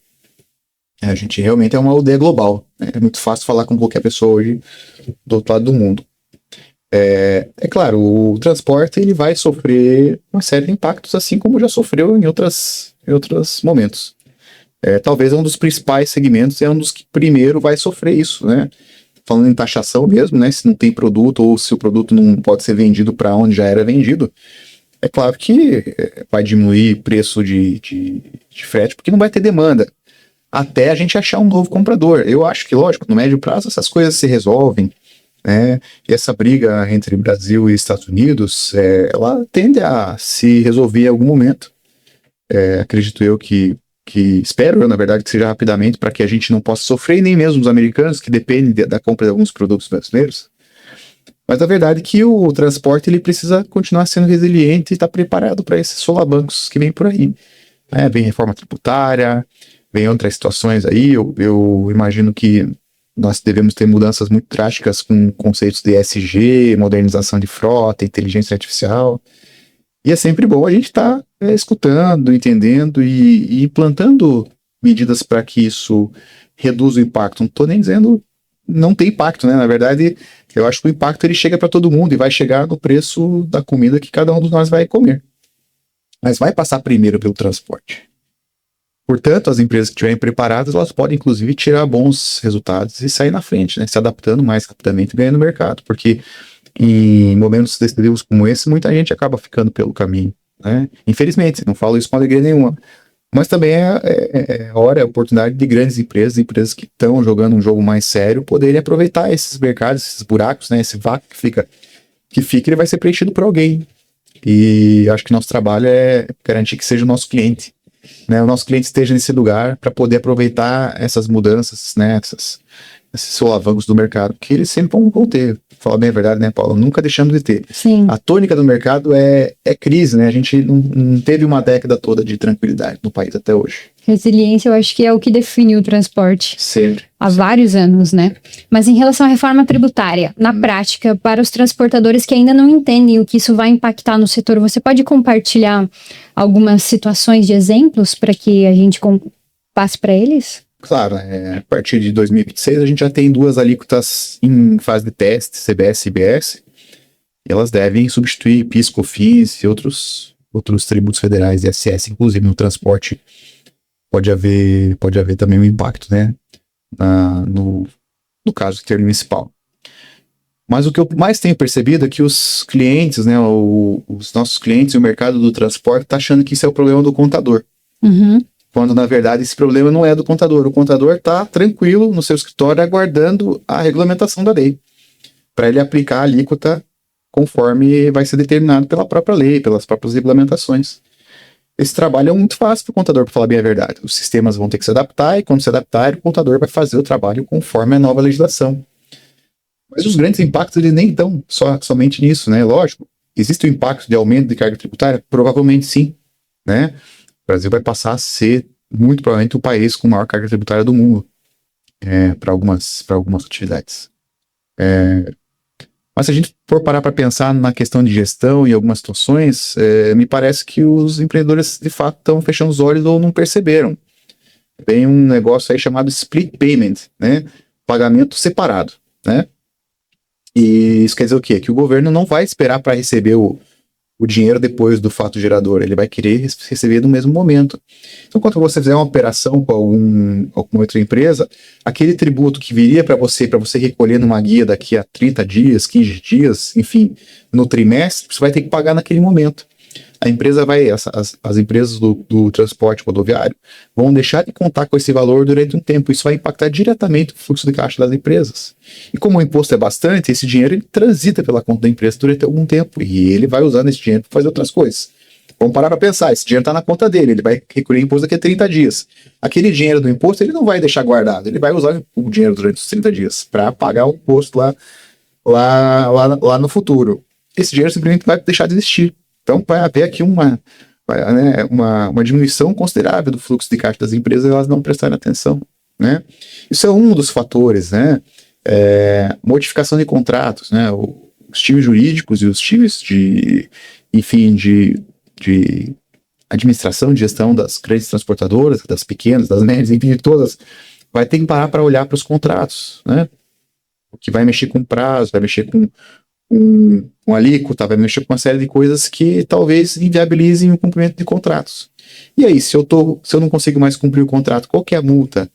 A gente realmente é uma aldeia global, né? É muito fácil falar com qualquer pessoa hoje do outro lado do mundo. É claro, o transporte ele vai sofrer uma série de impactos, assim como já sofreu em outros momentos. Talvez um dos principais segmentos é um dos que primeiro vai sofrer isso, né? Falando em taxação mesmo, né? Se não tem produto ou se o produto não pode ser vendido para onde já era vendido, é claro que vai diminuir o preço de frete, porque não vai ter demanda, até a gente achar um novo comprador. Eu acho que, lógico, no médio prazo essas coisas se resolvem, né? E essa briga entre Brasil e Estados Unidos, ela tende a se resolver em algum momento. Acredito eu que espero eu, na verdade, que seja rapidamente, para que a gente não possa sofrer, nem mesmo os americanos, que dependem da compra de alguns produtos brasileiros. Mas a verdade é que o transporte ele precisa continuar sendo resiliente e estar preparado para esses solavancos que vem por aí. Vem reforma tributária, vem outras situações aí. Eu imagino que nós devemos ter mudanças muito drásticas com conceitos de ESG, modernização de frota, inteligência artificial. E é sempre bom a gente estar escutando, entendendo e implantando medidas para que isso reduza o impacto. Não estou nem dizendo não tem impacto, né? Na verdade, eu acho que o impacto ele chega para todo mundo e vai chegar no preço da comida que cada um de nós vai comer. Mas vai passar primeiro pelo transporte. Portanto, as empresas que estiverem preparadas, elas podem, inclusive, tirar bons resultados e sair na frente, né? Se adaptando mais rapidamente e ganhando no mercado. Porque em momentos decisivos como esse, muita gente acaba ficando pelo caminho, né? Infelizmente, não falo isso com alegria nenhuma. Mas também é hora, é oportunidade de grandes empresas que estão jogando um jogo mais sério, poderem aproveitar esses mercados, esses buracos, né? Esse vácuo que fica, ele vai ser preenchido por alguém. E acho que nosso trabalho é garantir que seja o nosso cliente, né? O nosso cliente esteja nesse lugar para poder aproveitar essas mudanças, né? Esses solavancos do mercado, que eles sempre vão ter. Falar bem a verdade, né, Paulo? Nunca deixando de ter. Sim. A tônica do mercado é crise, né? A gente não teve uma década toda de tranquilidade no país até hoje. Resiliência, eu acho que é o que define o transporte. Sempre. Há vários anos, né? Mas em relação à reforma tributária, na prática, para os transportadores que ainda não entendem o que isso vai impactar no setor, você pode compartilhar algumas situações de exemplos para que a gente passe para eles? Claro, a partir de 2026 a gente já tem 2 alíquotas em fase de teste, CBS e IBS, e elas devem substituir PIS, COFINS e outros tributos federais, ISS, inclusive no transporte pode haver também um impacto, né, no caso intermunicipal. Mas o que eu mais tenho percebido é que os clientes, né, os nossos clientes e o mercado do transporte tá achando que isso é o problema do contador. Uhum. Quando, na verdade, esse problema não é do contador. O contador está tranquilo no seu escritório aguardando a regulamentação da lei, para ele aplicar a alíquota conforme vai ser determinado pela própria lei, pelas próprias regulamentações. Esse trabalho é muito fácil para o contador, para falar bem a verdade. Os sistemas vão ter que se adaptar e, quando se adaptar, o contador vai fazer o trabalho conforme a nova legislação. Mas os grandes impactos, eles nem estão somente nisso, né? Lógico, existe o impacto de aumento de carga tributária? Provavelmente sim, né? O Brasil vai passar a ser, muito provavelmente, o país com maior carga tributária do mundo para algumas atividades. Mas se a gente for parar para pensar na questão de gestão e algumas situações, me parece que os empreendedores, de fato, estão fechando os olhos ou não perceberam. Tem um negócio aí chamado split payment, né? Pagamento separado, né? E isso quer dizer o quê? Que o governo não vai esperar para receber o dinheiro depois do fato gerador, ele vai querer receber no mesmo momento. Então, quando você fizer uma operação com alguma outra empresa, aquele tributo que viria para você recolher numa guia daqui a 30 dias, 15 dias, enfim, no trimestre, você vai ter que pagar naquele momento. A empresa as empresas do transporte rodoviário vão deixar de contar com esse valor durante um tempo. Isso vai impactar diretamente o fluxo de caixa das empresas. E como o imposto é bastante, esse dinheiro ele transita pela conta da empresa durante algum tempo. E ele vai usando esse dinheiro para fazer outras coisas. Vamos parar para pensar, esse dinheiro está na conta dele, ele vai recolher imposto daqui a 30 dias. Aquele dinheiro do imposto ele não vai deixar guardado, ele vai usar o dinheiro durante os 30 dias para pagar o imposto lá no futuro. Esse dinheiro simplesmente vai deixar de existir. Então vai haver aqui uma diminuição considerável do fluxo de caixa das empresas e elas não prestarem atenção, né? Isso é um dos fatores, né? Modificação de contratos, né? Os times jurídicos e os times de administração, de gestão das grandes transportadoras, das pequenas, das médias, enfim, de todas, vai ter que parar para olhar para os contratos, né? O que vai mexer com prazo, vai mexer com alíquota, vai mexer com uma série de coisas que talvez inviabilizem o cumprimento de contratos. E aí, se eu não consigo mais cumprir o contrato, qual que é a multa?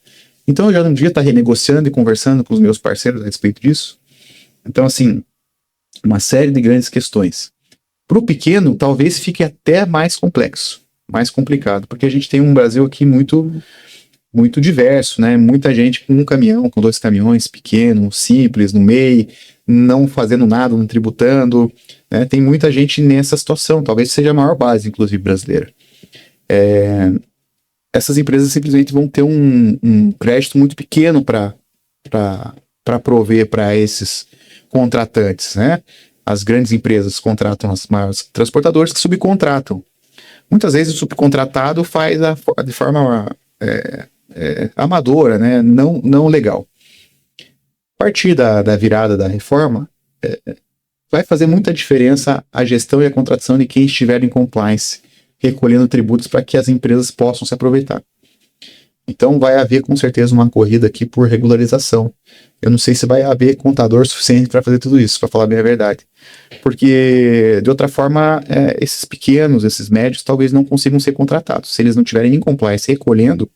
Então eu já não devia estar renegociando e conversando com os meus parceiros a respeito disso? Então, assim, uma série de grandes questões. Para o pequeno, talvez fique até mais complexo, mais complicado, porque a gente tem um Brasil aqui muito, muito diverso, né? Muita gente com um caminhão, com 2 caminhões, pequeno, simples, no MEI, não fazendo nada, não tributando, né? Tem muita gente nessa situação, talvez seja a maior base, inclusive, brasileira. Essas empresas simplesmente vão ter um crédito muito pequeno para prover para esses contratantes, né? As grandes empresas contratam as maiores transportadoras que subcontratam. Muitas vezes o subcontratado faz de forma amadora, né? Não legal. A partir da virada da reforma, vai fazer muita diferença a gestão e a contratação de quem estiver em compliance, recolhendo tributos para que as empresas possam se aproveitar. Então vai haver com certeza uma corrida aqui por regularização. Eu não sei se vai haver contador suficiente para fazer tudo isso, para falar bem a verdade. Porque, de outra forma, esses pequenos, esses médios, talvez não consigam ser contratados. Se eles não tiverem em compliance recolhendo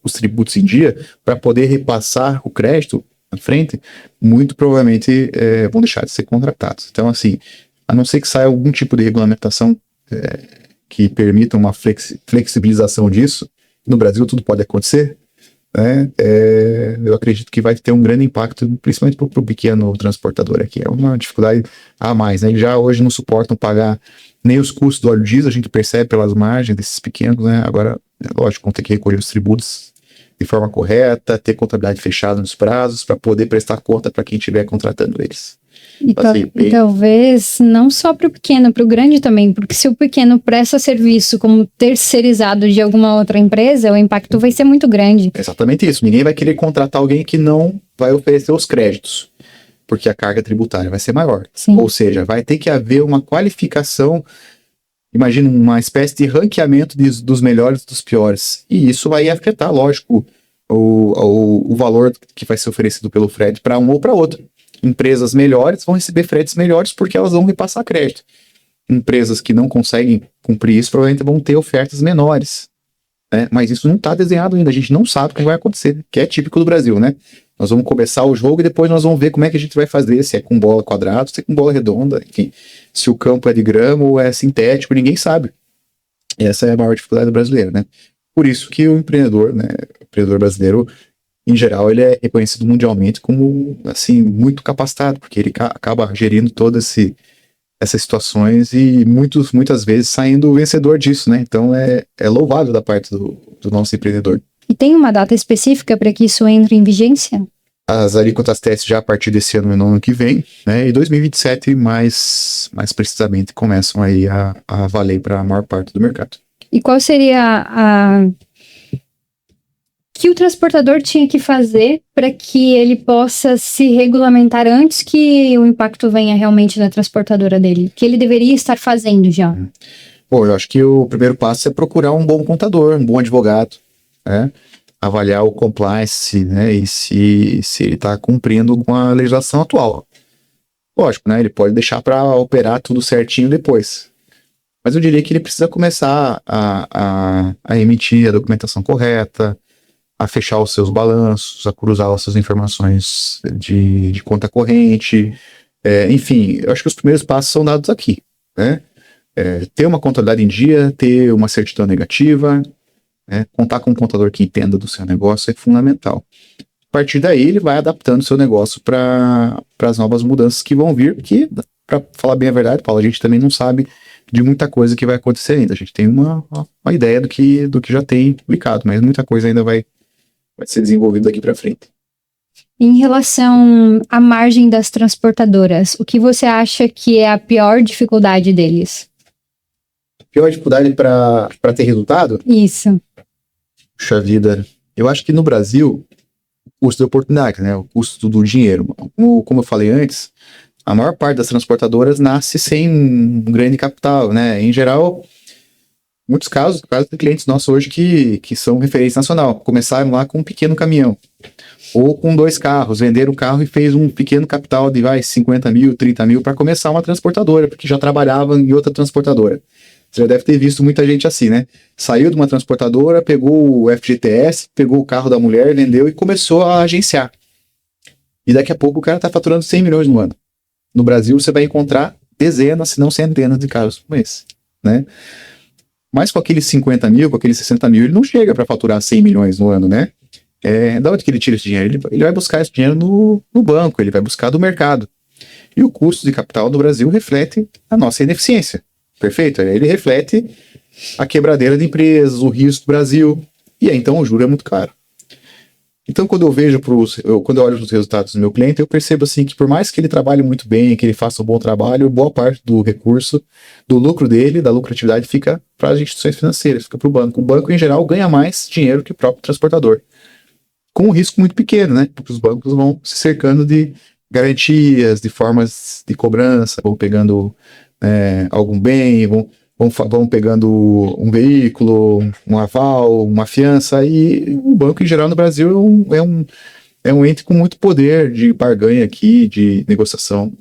os tributos em dia, para poder repassar o crédito na frente, muito provavelmente vão deixar de ser contratados. Então, assim, a não ser que saia algum tipo de regulamentação que permita uma flexibilização disso, no Brasil tudo pode acontecer, né? Eu acredito que vai ter um grande impacto, principalmente para o pequeno transportador aqui. É uma dificuldade a mais, né? Eles já hoje não suportam pagar nem os custos do óleo diesel a gente percebe pelas margens desses pequenos, né? Agora, lógico, vão ter que recolher os tributos de forma correta, ter contabilidade fechada nos prazos, para poder prestar conta para quem estiver contratando eles. E talvez não só para o pequeno, para o grande também, porque se o pequeno presta serviço como terceirizado de alguma outra empresa, o impacto vai ser muito grande. Exatamente isso. Ninguém vai querer contratar alguém que não vai oferecer os créditos, porque a carga tributária vai ser maior. Sim. Ou seja, vai ter que haver uma qualificação, imagina uma espécie de ranqueamento dos melhores dos piores. E isso vai afetar, lógico, o valor que vai ser oferecido pelo frete para um ou para outro. Empresas melhores vão receber fretes melhores porque elas vão repassar crédito. Empresas que não conseguem cumprir isso provavelmente vão ter ofertas menores, né? Mas isso não está desenhado ainda, a gente não sabe o que vai acontecer, que é típico do Brasil, né? Nós vamos começar o jogo e depois nós vamos ver como é que a gente vai fazer, se é com bola quadrada, se é com bola redonda, enfim, se o campo é de grama ou é sintético, ninguém sabe. E essa é a maior dificuldade do brasileiro, né? Por isso que o empreendedor, né, o empreendedor brasileiro, em geral, ele é reconhecido mundialmente como, assim, muito capacitado, porque ele acaba gerindo todas essas situações e muitas vezes saindo vencedor disso, né? Então é louvável da parte do nosso empreendedor. E tem uma data específica para que isso entre em vigência? As alíquotas testes já a partir desse ano e no ano que vem, né? E 2027, mais precisamente, começam aí a valer para a maior parte do mercado. E qual seria que o transportador tinha que fazer para que ele possa se regulamentar antes que o impacto venha realmente da transportadora dele? Que ele deveria estar fazendo já? Bom, eu acho que o primeiro passo é procurar um bom contador, um bom advogado, né? Avaliar o compliance, né? E se ele está cumprindo com a legislação atual. Lógico, né? Ele pode deixar para operar tudo certinho depois. Mas eu diria que ele precisa começar a emitir a documentação correta, a fechar os seus balanços, a cruzar as suas informações de conta corrente. Enfim, eu acho que os primeiros passos são dados aqui, né? Ter uma contabilidade em dia, ter uma certidão negativa, né? Contar com um contador que entenda do seu negócio é fundamental. A partir daí, ele vai adaptando o seu negócio para as novas mudanças que vão vir, porque, para falar bem a verdade, Paulo, a gente também não sabe de muita coisa que vai acontecer ainda. A gente tem uma ideia do que já tem publicado, mas muita coisa ainda vai ser desenvolvido daqui para frente. Em relação à margem das transportadoras, o que você acha que é a pior dificuldade deles? A pior dificuldade para ter resultado? Isso. Puxa vida. Eu acho que no Brasil, o custo de oportunidade, né? O custo do dinheiro. Como eu falei antes, a maior parte das transportadoras nasce sem um grande capital, né? Em geral, muitos casos de clientes nossos hoje que são referência nacional, começaram lá com um pequeno caminhão, ou com 2 carros, venderam o carro e fez um pequeno capital de 50 mil, 30 mil para começar uma transportadora, porque já trabalhava em outra transportadora. Você já deve ter visto muita gente assim, né? Saiu de uma transportadora, pegou o FGTS, pegou o carro da mulher, vendeu e começou a agenciar. E daqui a pouco o cara está faturando 100 milhões no ano. No Brasil você vai encontrar dezenas, se não centenas de casos como esse, né? Mas com aqueles 50 mil, com aqueles 60 mil, ele não chega para faturar 100 milhões no ano, né? Da onde que ele tira esse dinheiro? Ele vai buscar esse dinheiro no banco, ele vai buscar do mercado. E o custo de capital do Brasil reflete a nossa ineficiência. Perfeito? Ele reflete a quebradeira de empresas, o risco do Brasil. E aí, então, o juro é muito caro. Então, quando eu olho para os resultados do meu cliente, eu percebo assim que por mais que ele trabalhe muito bem, que ele faça um bom trabalho, boa parte do recurso, do lucro dele, da lucratividade, fica para as instituições financeiras, fica para o banco. O banco, em geral, ganha mais dinheiro que o próprio transportador. Com um risco muito pequeno, né? Porque os bancos vão se cercando de garantias, de formas de cobrança, vão pegando algum bem, vão pegando um veículo, um aval, uma fiança, e o banco, em geral, no Brasil é um ente com muito poder de barganha aqui, de negociação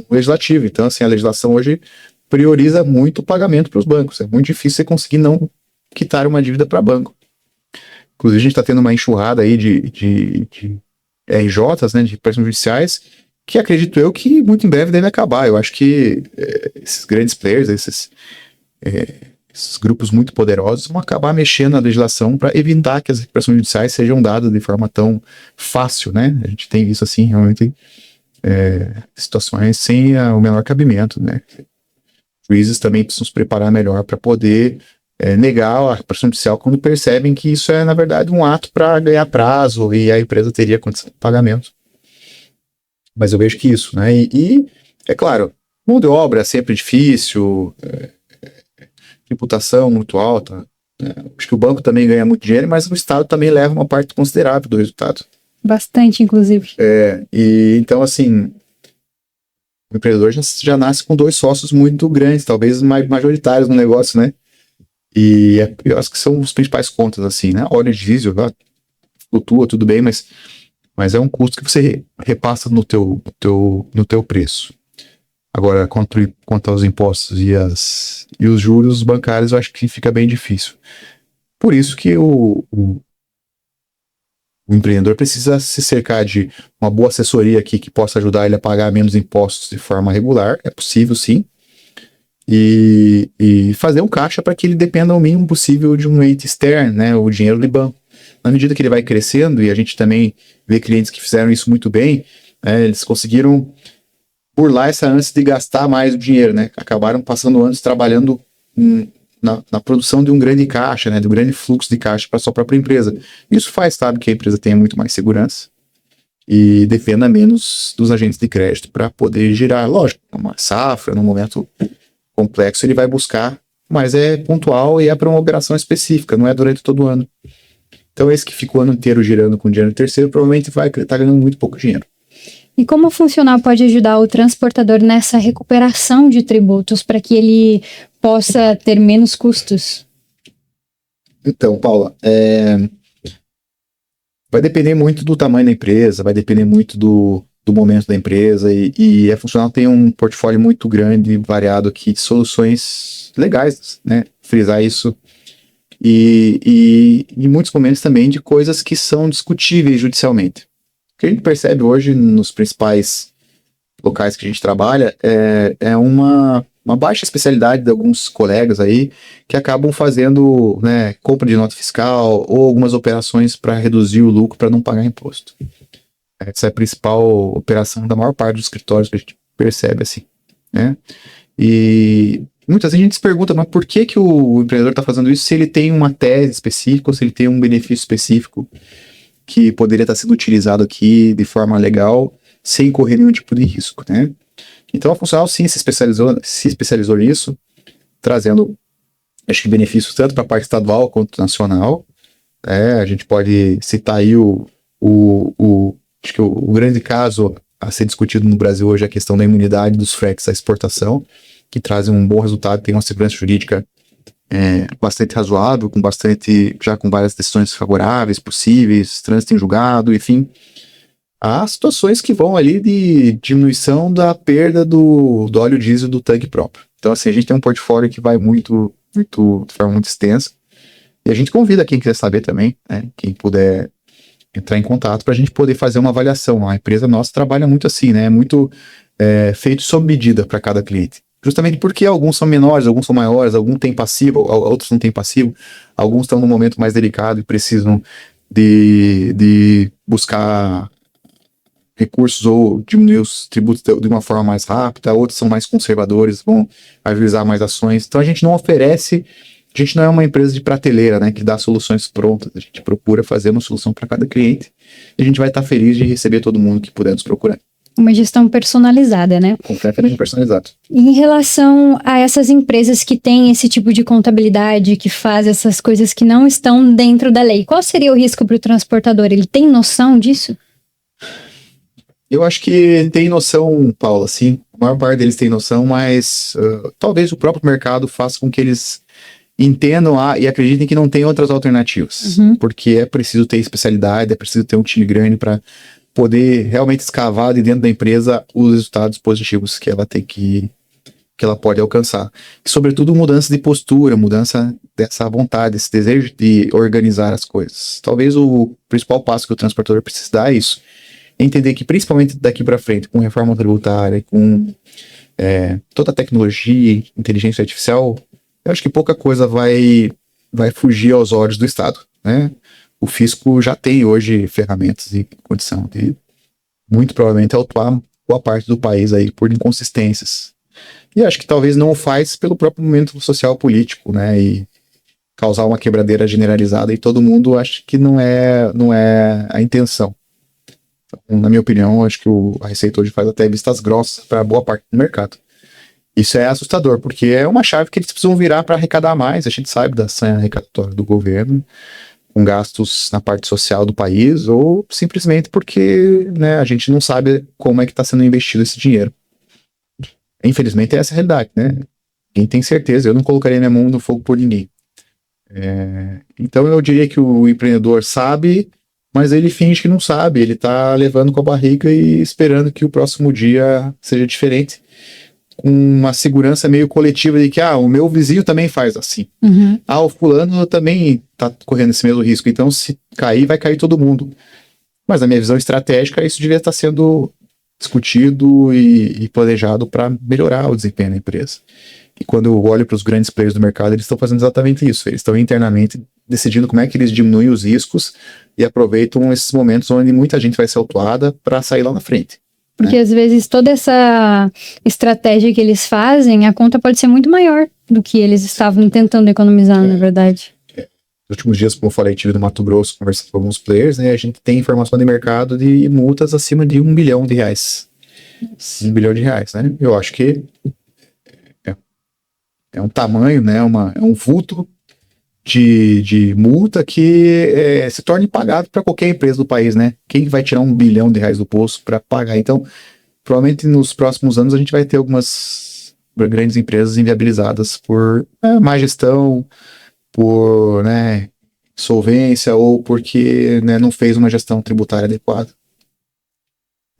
legislativa. Então, assim, a legislação hoje prioriza muito o pagamento para os bancos. É muito difícil você conseguir não quitar uma dívida para banco. Inclusive, a gente está tendo uma enxurrada aí de RJs, né, de empréstimos judiciais, que acredito eu que muito em breve deve acabar. Eu acho que esses grandes players, esses grupos muito poderosos vão acabar mexendo na legislação para evitar que as recuperações judiciais sejam dadas de forma tão fácil, né? A gente tem visto, assim, realmente situações sem o menor cabimento, né? juízes também precisam se preparar melhor para poder negar a pressão judicial quando percebem que isso é, na verdade, um ato para ganhar prazo e a empresa teria condição de pagamento. Mas eu vejo que isso, né? E é claro, mão de obra é sempre difícil, tributação muito alta. Acho que o banco também ganha muito dinheiro, mas o Estado também leva uma parte considerável do resultado. Bastante, inclusive. E então, assim, o empreendedor já nasce com 2 sócios muito grandes, talvez majoritários no negócio, né? E eu acho que são os principais contas, assim, né? Óleo de diesel, flutua, tudo bem, mas é um custo que você repassa no teu preço. Agora, quanto aos impostos e os juros bancários, eu acho que fica bem difícil. Por isso que o empreendedor precisa se cercar de uma boa assessoria aqui que possa ajudar ele a pagar menos impostos de forma regular. É possível, sim. E fazer um caixa para que ele dependa o mínimo possível de um ente externo, né, o dinheiro de banco. Na medida que ele vai crescendo, e a gente também vê clientes que fizeram isso muito bem, eles conseguiram burlar essa ânsia de gastar mais o dinheiro, né? Acabaram passando anos trabalhando na produção de um grande caixa, né, de um grande fluxo de caixa para sua própria empresa. Isso faz, sabe, que a empresa tenha muito mais segurança e dependa menos dos agentes de crédito para poder girar. Lógico, uma safra, num momento complexo, ele vai buscar, mas é pontual e é para uma operação específica, não é durante todo o ano. Então, esse que ficou o ano inteiro girando com dinheiro terceiro, provavelmente vai estar ganhando muito pouco dinheiro. E como o funcional pode ajudar o transportador nessa recuperação de tributos para que ele possa ter menos custos? Então, Paula, vai depender muito do tamanho da empresa, vai depender muito do momento da empresa e a funcional tem um portfólio muito grande, variado aqui de soluções legais, né? Frisar isso. E em muitos momentos também de coisas que são discutíveis judicialmente. O que a gente percebe hoje nos principais locais que a gente trabalha é uma baixa especialidade de alguns colegas aí que acabam fazendo, né, compra de nota fiscal ou algumas operações para reduzir o lucro para não pagar imposto. Essa é a principal operação da maior parte dos escritórios que a gente percebe assim, né? E muitas vezes a gente se pergunta, mas por que o empreendedor está fazendo isso se ele tem uma tese específica ou se ele tem um benefício específico que poderia estar sendo utilizado aqui de forma legal sem correr nenhum tipo de risco, né? Então a funcional sim se especializou nisso, trazendo, acho que benefícios tanto para a parte estadual quanto nacional. A gente pode citar aí acho que o grande caso a ser discutido no Brasil hoje é a questão da imunidade dos fretes à exportação, que trazem um bom resultado, tem uma segurança jurídica bastante razoável, já com várias decisões favoráveis possíveis, trânsito em julgado, enfim. Há situações que vão ali de diminuição da perda do óleo diesel do tanque próprio. Então, assim, a gente tem um portfólio que vai muito, muito, de forma muito extensa. E a gente convida quem quiser saber também, né, quem puder entrar em contato para a gente poder fazer uma avaliação. A empresa nossa trabalha muito assim, né? É muito feito sob medida para cada cliente. Justamente porque alguns são menores, alguns são maiores, alguns têm passivo, outros não têm passivo, alguns estão num momento mais delicado e precisam de buscar recursos ou diminuir os tributos de uma forma mais rápida, outros são mais conservadores, vão avisar mais ações. Então a gente não é uma empresa de prateleira, né, que dá soluções prontas. A gente procura fazer uma solução para cada cliente e a gente vai estar feliz de receber todo mundo que puder nos procurar. Uma gestão personalizada, né? Completamente personalizado. E em relação a essas empresas que têm esse tipo de contabilidade, que faz essas coisas que não estão dentro da lei, qual seria o risco para o transportador? Ele tem noção disso? Eu acho que ele tem noção, Paula, sim. A maior parte deles tem noção, mas talvez o próprio mercado faça com que eles entendam e acreditem que não tem outras alternativas. Porque é preciso ter especialidade, é preciso ter um time grande para poder realmente escavar de dentro da empresa os resultados positivos que ela tem que ela pode alcançar. E, sobretudo, mudança de postura, mudança dessa vontade, esse desejo de organizar as coisas. Talvez o principal passo que o transportador precisa dar é isso. Entender que, principalmente daqui para frente, com reforma tributária, com toda a tecnologia, inteligência artificial, eu acho que pouca coisa vai fugir aos olhos do Estado, né? O fisco já tem hoje ferramentas e condição de, muito provavelmente, autuar boa parte do país aí por inconsistências. E acho que talvez não o faz pelo próprio momento social político, né? E causar uma quebradeira generalizada e todo mundo acha que não é a intenção. Então, na minha opinião, acho que a Receita hoje faz até vistas grossas para boa parte do mercado. Isso é assustador, porque é uma chave que eles precisam virar para arrecadar mais. A gente sabe da sanha arrecadatória do governo, com gastos na parte social do país, ou simplesmente porque, né, a gente não sabe como é que está sendo investido esse dinheiro. Infelizmente, essa é a realidade, né? Quem tem certeza, eu não colocaria minha mão no fogo por ninguém. Então eu diria que o empreendedor sabe, mas ele finge que não sabe, ele está levando com a barriga e esperando que o próximo dia seja diferente, com uma segurança meio coletiva de que, o meu vizinho também faz assim. Uhum. O fulano também está correndo esse mesmo risco, então se cair, vai cair todo mundo. Mas na minha visão estratégica, isso devia estar sendo discutido e planejado para melhorar o desempenho da empresa. E quando eu olho para os grandes players do mercado, eles estão fazendo exatamente isso. Eles estão internamente decidindo como é que eles diminuem os riscos e aproveitam esses momentos onde muita gente vai ser autuada para sair lá na frente. Porque às vezes toda essa estratégia que eles fazem, a conta pode ser muito maior do que eles estavam tentando economizar, na verdade. Nos últimos dias, como eu falei, tive no Mato Grosso conversando com alguns players, né? A gente tem informação de mercado de multas acima de R$1 bilhão. R$1 bilhão, né? Eu acho que é um tamanho, né? É um vulto de multa que se torna impagável para qualquer empresa do país, né? Quem vai tirar R$1 bilhão do bolso para pagar? Então, provavelmente nos próximos anos a gente vai ter algumas grandes empresas inviabilizadas por má gestão, por solvência ou porque não fez uma gestão tributária adequada.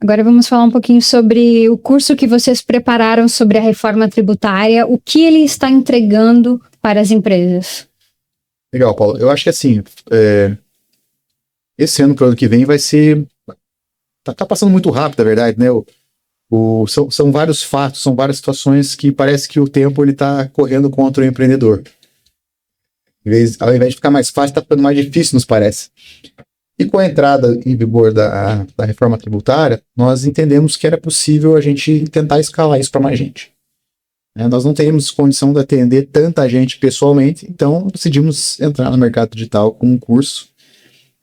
Agora vamos falar um pouquinho sobre o curso que vocês prepararam sobre a reforma tributária, o que ele está entregando para as empresas. Legal, Paulo. Eu acho que assim, esse ano para o ano que vem vai ser... Tá passando muito rápido, na verdade, né? São vários fatos, são várias situações que parece que o tempo ele tá correndo contra o empreendedor. Ao invés de ficar mais fácil, está ficando mais difícil, nos parece. E com a entrada em vigor da reforma tributária, nós entendemos que era possível a gente tentar escalar isso para mais gente. Nós não teríamos condição de atender tanta gente pessoalmente, então decidimos entrar no mercado digital com um curso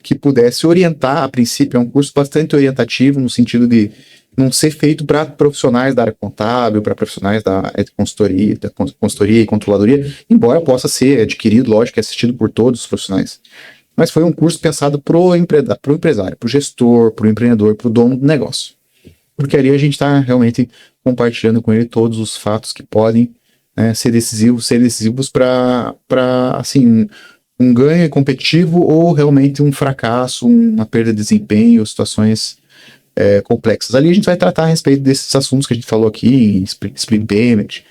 que pudesse orientar, a princípio, é um curso bastante orientativo, no sentido de não ser feito para profissionais da área contábil, para profissionais da área de consultoria e controladoria, embora possa ser adquirido, lógico, e assistido por todos os profissionais. Mas foi um curso pensado para o empresário, para o gestor, para o empreendedor, para o dono do negócio. Porque ali a gente está realmente compartilhando com ele todos os fatos que podem ser decisivos para assim, um ganho competitivo ou realmente um fracasso, uma perda de desempenho, situações complexas. Ali a gente vai tratar a respeito desses assuntos que a gente falou aqui, split payment,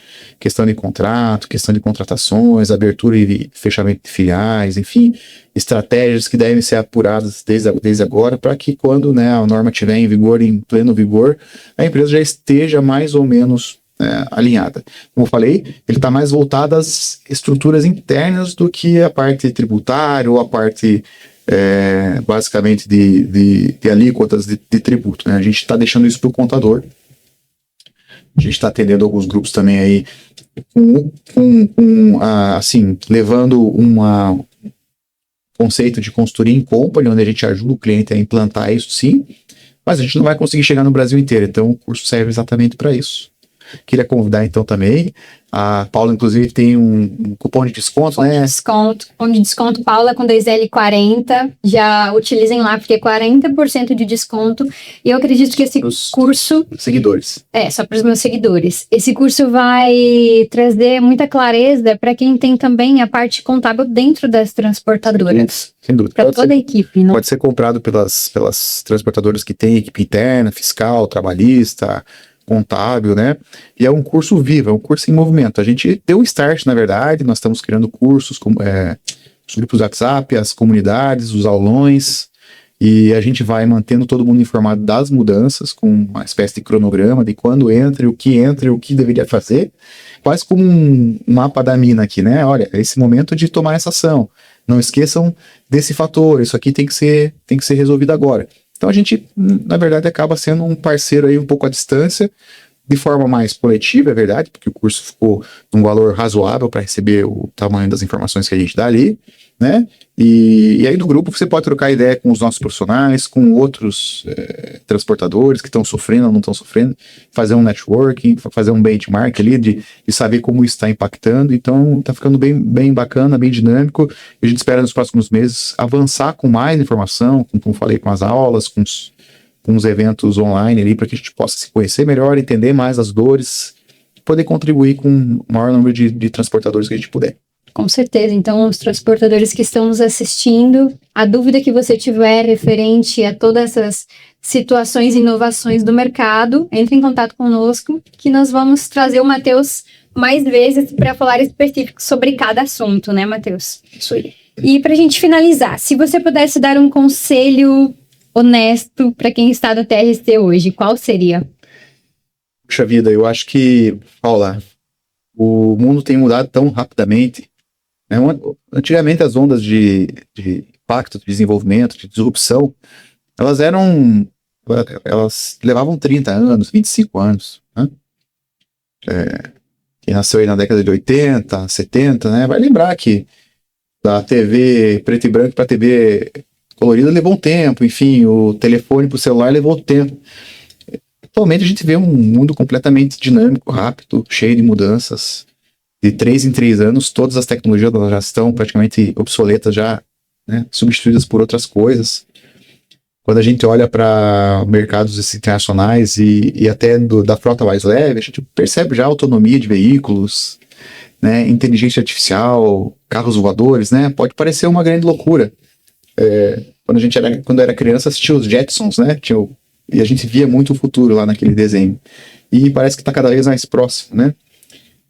questão de contrato, questão de contratações, abertura e fechamento de filiais, enfim, estratégias que devem ser apuradas desde agora para que quando a norma estiver em vigor, em pleno vigor, a empresa já esteja mais ou menos alinhada. Como eu falei, ele está mais voltado às estruturas internas do que a parte tributária ou a parte basicamente de alíquotas de tributo. A gente está deixando isso para o contador. A gente está atendendo alguns grupos também aí, assim, levando um conceito de consultoria em company, onde a gente ajuda o cliente a implantar isso, sim, mas a gente não vai conseguir chegar no Brasil inteiro, então o curso serve exatamente para isso. Queria convidar então também. A Paula, inclusive, tem um cupom de desconto, né? Cupom de desconto, Paula, com 2L40. Já utilizem lá, porque é 40% de desconto. E eu acredito que esse curso... Seguidores. Só para os meus seguidores. Esse curso vai trazer muita clareza para quem tem também a parte contábil dentro das transportadoras. Sem dúvida. Para toda a equipe, né? Pode ser comprado pelas transportadoras que têm equipe interna, fiscal, trabalhista, contábil, né? E é um curso vivo, é um curso em movimento. A gente deu um start, na verdade, nós estamos criando cursos, os grupos do WhatsApp, as comunidades, os aulões, e a gente vai mantendo todo mundo informado das mudanças, com uma espécie de cronograma de quando entra, e o que deveria fazer, quase como um mapa da mina aqui, né? Olha, é esse momento de tomar essa ação. Não esqueçam desse fator, isso aqui tem que ser resolvido agora. Então a gente, na verdade, acaba sendo um parceiro aí um pouco à distância, de forma mais coletiva, é verdade, porque o curso ficou num valor razoável para receber o tamanho das informações que a gente dá ali, né? E aí no grupo você pode trocar ideia com os nossos profissionais, com outros transportadores que estão sofrendo ou não estão sofrendo, fazer um networking, fazer um benchmark ali de saber como isso está impactando. Então está ficando bem bacana, bem dinâmico. A gente espera nos próximos meses avançar com mais informação, como falei, com as aulas, com os eventos online ali, para que a gente possa se conhecer melhor, entender mais as dores, poder contribuir com o maior número de transportadores que a gente puder. Com certeza. Então, os transportadores que estão nos assistindo, a dúvida que você tiver referente a todas essas situações e inovações do mercado, entre em contato conosco, que nós vamos trazer o Matheus mais vezes para falar específico sobre cada assunto, né, Matheus? Isso aí. E para a gente finalizar, se você pudesse dar um conselho honesto para quem está no TRC hoje, qual seria? Puxa vida, eu acho que, Paula, o mundo tem mudado tão rapidamente, né? Antigamente as ondas de impacto, de desenvolvimento, de disrupção, elas levavam 30 anos, 25 anos, né? Quem nasceu aí na década de 80, 70, né, vai lembrar que da TV preto e branco para TV colorida levou um tempo, enfim, o telefone para o celular levou tempo. Atualmente a gente vê um mundo completamente dinâmico, rápido, cheio de mudanças. De 3 em 3 anos, todas as tecnologias já estão praticamente obsoletas, já, né, substituídas por outras coisas. Quando a gente olha para mercados internacionais e até da frota mais leve, a gente percebe já a autonomia de veículos, né, inteligência artificial, carros voadores, né, pode parecer uma grande loucura. Quando era criança, assistia os Jetsons, né? E a gente via muito o futuro lá naquele desenho. E parece que está cada vez mais próximo, né?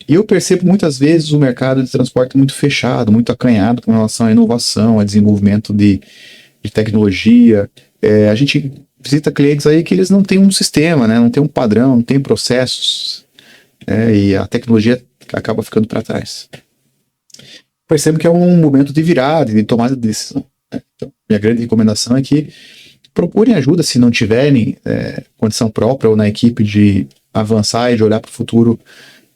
E eu percebo muitas vezes o mercado de transporte muito fechado, muito acanhado com relação à inovação, a desenvolvimento de tecnologia. A gente visita clientes aí que eles não têm um sistema, né? Não tem um padrão, não tem processos. E a tecnologia acaba ficando para trás. Percebo que é um momento de virada, de tomada de decisão. Então, minha grande recomendação é que procurem ajuda se não tiverem condição própria ou na equipe de avançar e de olhar para o futuro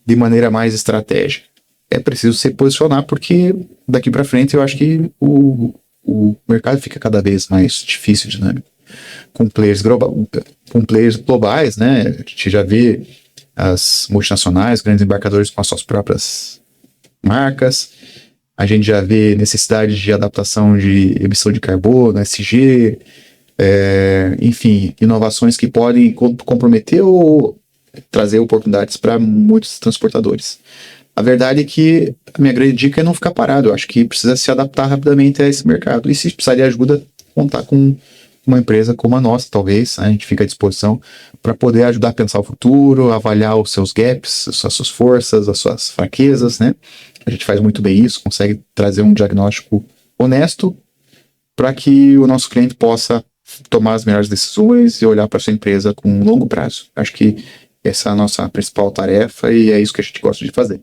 de maneira mais estratégica. É preciso se posicionar porque daqui para frente eu acho que o mercado fica cada vez mais difícil, dinâmico. Com players globais, né? A gente já vê as multinacionais, grandes embarcadores com as suas próprias marcas. A gente já vê necessidade de adaptação de emissão de carbono, SG, enfim, inovações que podem comprometer ou trazer oportunidades para muitos transportadores. A verdade é que a minha grande dica é não ficar parado. Eu acho que precisa se adaptar rapidamente a esse mercado. E se precisar de ajuda, contar com uma empresa como a nossa, talvez, né? A gente fica à disposição para poder ajudar a pensar o futuro, avaliar os seus gaps, as suas forças, as suas fraquezas, né? A gente faz muito bem isso, consegue trazer um diagnóstico honesto para que o nosso cliente possa tomar as melhores decisões e olhar para sua empresa com um longo prazo. Acho que essa é a nossa principal tarefa e é isso que a gente gosta de fazer.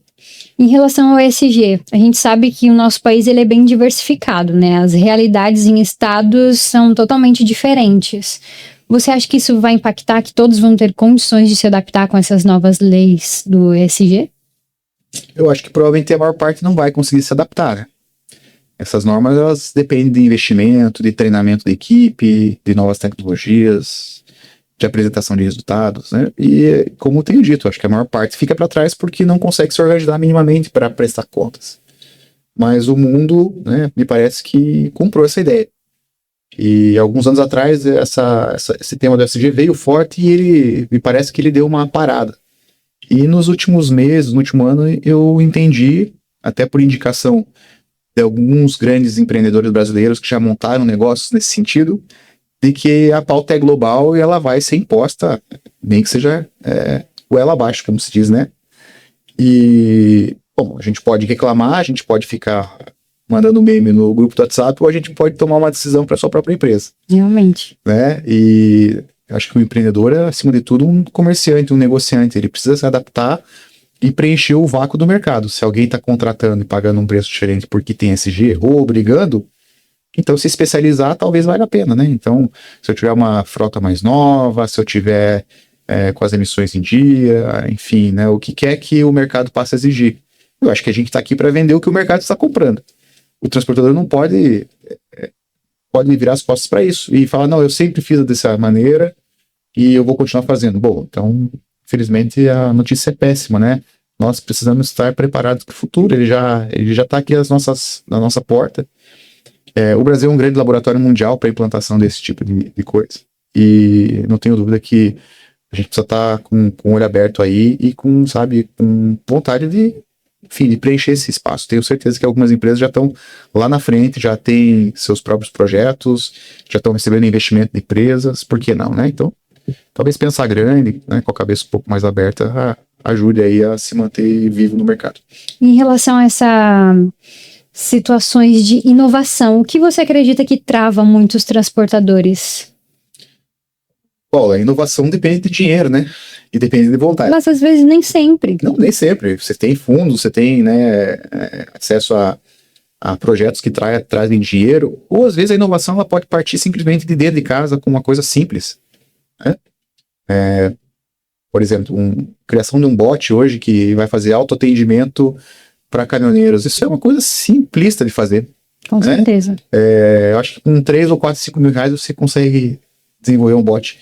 Em relação ao ESG, a gente sabe que o nosso país ele é bem diversificado, né? As realidades em estados são totalmente diferentes. Você acha que isso vai impactar, que todos vão ter condições de se adaptar com essas novas leis do ESG? Eu acho que provavelmente a maior parte não vai conseguir se adaptar, né? Essas normas, elas dependem de investimento, de treinamento da equipe, de novas tecnologias, de apresentação de resultados, né? E, como eu tenho dito, acho que a maior parte fica para trás porque não consegue se organizar minimamente para prestar contas. Mas o mundo, né, me parece que comprou essa ideia. E alguns anos atrás, esse tema do ESG veio forte e me parece que ele deu uma parada. E nos últimos meses, no último ano, eu entendi, até por indicação de alguns grandes empreendedores brasileiros que já montaram negócios nesse sentido, de que a pauta é global e ela vai ser imposta, nem que seja goela abaixo, como se diz, né? E, bom, a gente pode reclamar, a gente pode ficar mandando meme no grupo do WhatsApp, ou a gente pode tomar uma decisão para sua própria empresa. Realmente. Né? E acho que o empreendedor é, acima de tudo, um comerciante, um negociante. Ele precisa se adaptar e preencher o vácuo do mercado. Se alguém está contratando e pagando um preço diferente porque tem SG ou obrigando, então se especializar talvez valha a pena, né? Então, se eu tiver uma frota mais nova, se eu tiver com as emissões em dia, enfim, né, o que quer que o mercado passe a exigir. Eu acho que a gente está aqui para vender o que o mercado está comprando. O transportador não pode virar as costas para isso e falar, não, eu sempre fiz dessa maneira e eu vou continuar fazendo. Bom, então, infelizmente, a notícia é péssima, né? Nós precisamos estar preparados para o futuro, ele já está aqui na nossa porta. O Brasil é um grande laboratório mundial para a implantação desse tipo de coisa. E não tenho dúvida que a gente precisa estar com o olho aberto aí e com vontade de preencher esse espaço. Tenho certeza que algumas empresas já estão lá na frente, já têm seus próprios projetos, já estão recebendo investimento de empresas, por que não, né? Então, talvez pensar grande, né, com a cabeça um pouco mais aberta, ajude aí a se manter vivo no mercado. Em relação a essas situações de inovação, o que você acredita que trava muitos transportadores? Bom, a inovação depende de dinheiro, né? E depende de vontade. Mas às vezes nem sempre. Não, nem sempre. Você tem fundos, você tem, né, acesso a projetos que trazem dinheiro, ou às vezes a inovação ela pode partir simplesmente de dentro de casa com uma coisa simples, né? Por exemplo, criação de um bot hoje que vai fazer autoatendimento para caminhoneiros. Isso é uma coisa simplista de fazer. Com certeza. Eu acho que com 3 ou 4, 5 mil reais você consegue desenvolver um bot.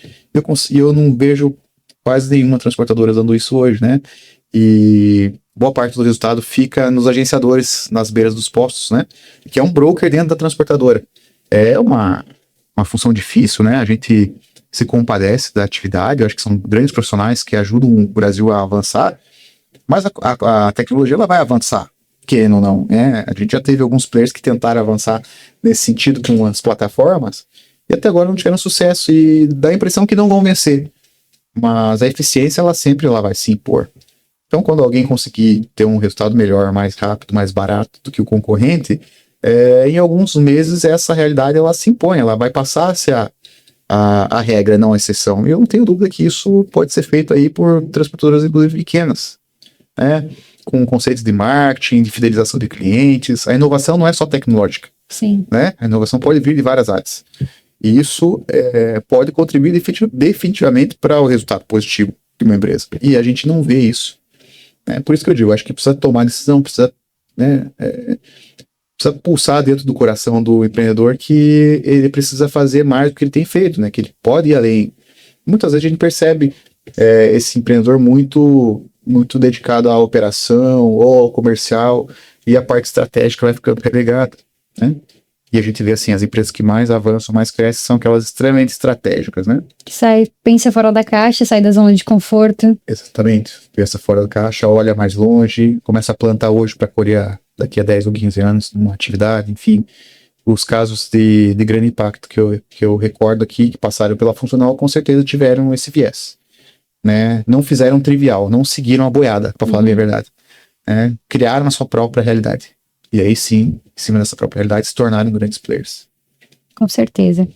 Eu não vejo quase nenhuma transportadora dando isso hoje, né? E boa parte do resultado fica nos agenciadores, nas beiras dos postos, né? Que é um broker dentro da transportadora. É uma função difícil, né? A gente se compadece da atividade, eu acho que são grandes profissionais que ajudam o Brasil a avançar, mas a tecnologia ela vai avançar, querendo ou não, né? A gente já teve alguns players que tentaram avançar nesse sentido com as plataformas, e até agora não tiveram sucesso, e dá a impressão que não vão vencer. Mas a eficiência, ela sempre vai se impor. Então, quando alguém conseguir ter um resultado melhor, mais rápido, mais barato do que o concorrente, em alguns meses essa realidade ela se impõe, ela vai passar a ser a regra, não a exceção. E eu não tenho dúvida que isso pode ser feito aí por transportadoras, inclusive pequenas, né? Com conceitos de marketing, de fidelização de clientes. A inovação não é só tecnológica. Sim. Né? A inovação pode vir de várias áreas. E isso pode contribuir definitivamente para o resultado positivo de uma empresa. E a gente não vê isso. Por isso que eu digo, acho que precisa tomar decisão, precisa pulsar dentro do coração do empreendedor que ele precisa fazer mais do que ele tem feito, né? Que ele pode ir além. Muitas vezes a gente percebe esse empreendedor muito, muito dedicado à operação ou ao comercial, e a parte estratégica vai ficando relegada, né? E a gente vê assim, as empresas que mais avançam, mais crescem, são aquelas extremamente estratégicas, né? Que pensa fora da caixa, sai da zona de conforto. Exatamente. Pensa fora da caixa, olha mais longe, começa a plantar hoje para colher daqui a 10 ou 15 anos numa atividade, enfim. Os casos de grande impacto que eu recordo aqui, que passaram pela Funcional, com certeza tiveram esse viés, né? Não fizeram trivial, não seguiram a boiada, para falar a minha verdade. Criaram a sua própria realidade. E aí sim, em cima dessa própria realidade, se tornaram grandes players. Com certeza.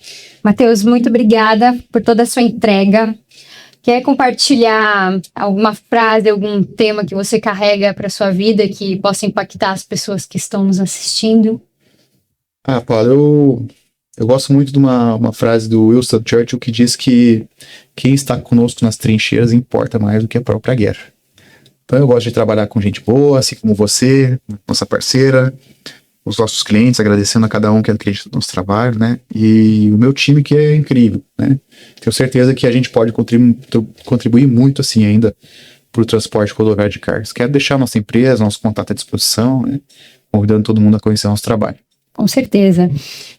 Matheus, muito obrigada por toda a sua entrega. Quer compartilhar alguma frase, algum tema que você carrega para sua vida que possa impactar as pessoas que estão nos assistindo? Paulo, eu gosto muito de uma frase do Winston Churchill que diz que quem está conosco nas trincheiras importa mais do que a própria guerra. Então eu gosto de trabalhar com gente boa, assim como você, nossa parceira, os nossos clientes, agradecendo a cada um que acredita no nosso trabalho, né? E o meu time que é incrível, né? Tenho certeza que a gente pode contribuir muito assim ainda para o transporte rodoviário de cargas. Quero deixar nossa empresa, nosso contato à disposição, né? Convidando todo mundo a conhecer nosso trabalho. Com certeza.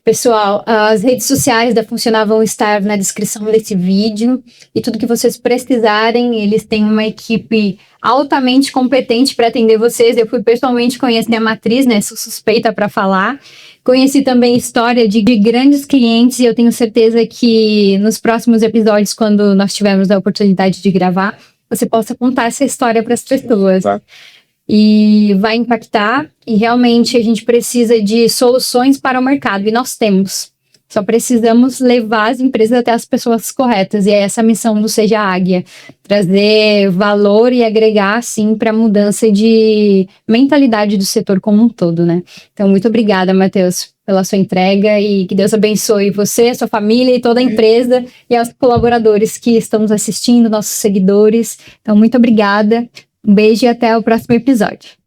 Pessoal, as redes sociais da Funcional vão estar na descrição desse vídeo, e tudo que vocês precisarem, eles têm uma equipe altamente competente para atender vocês. Eu fui pessoalmente conhecer a matriz, né? Sou suspeita para falar. Conheci também história de grandes clientes, e eu tenho certeza que nos próximos episódios, quando nós tivermos a oportunidade de gravar, você possa contar essa história para as pessoas. Tá. E vai impactar, e realmente a gente precisa de soluções para o mercado, e nós temos. Só precisamos levar as empresas até as pessoas corretas, e é essa a missão do Seja Águia, trazer valor e agregar, assim, para a mudança de mentalidade do setor como um todo, né? Então, muito obrigada, Matheus. pela sua entrega e que Deus abençoe você, sua família e toda a empresa e aos colaboradores que estamos assistindo, nossos seguidores. Então, muito obrigada. Um beijo e até o próximo episódio.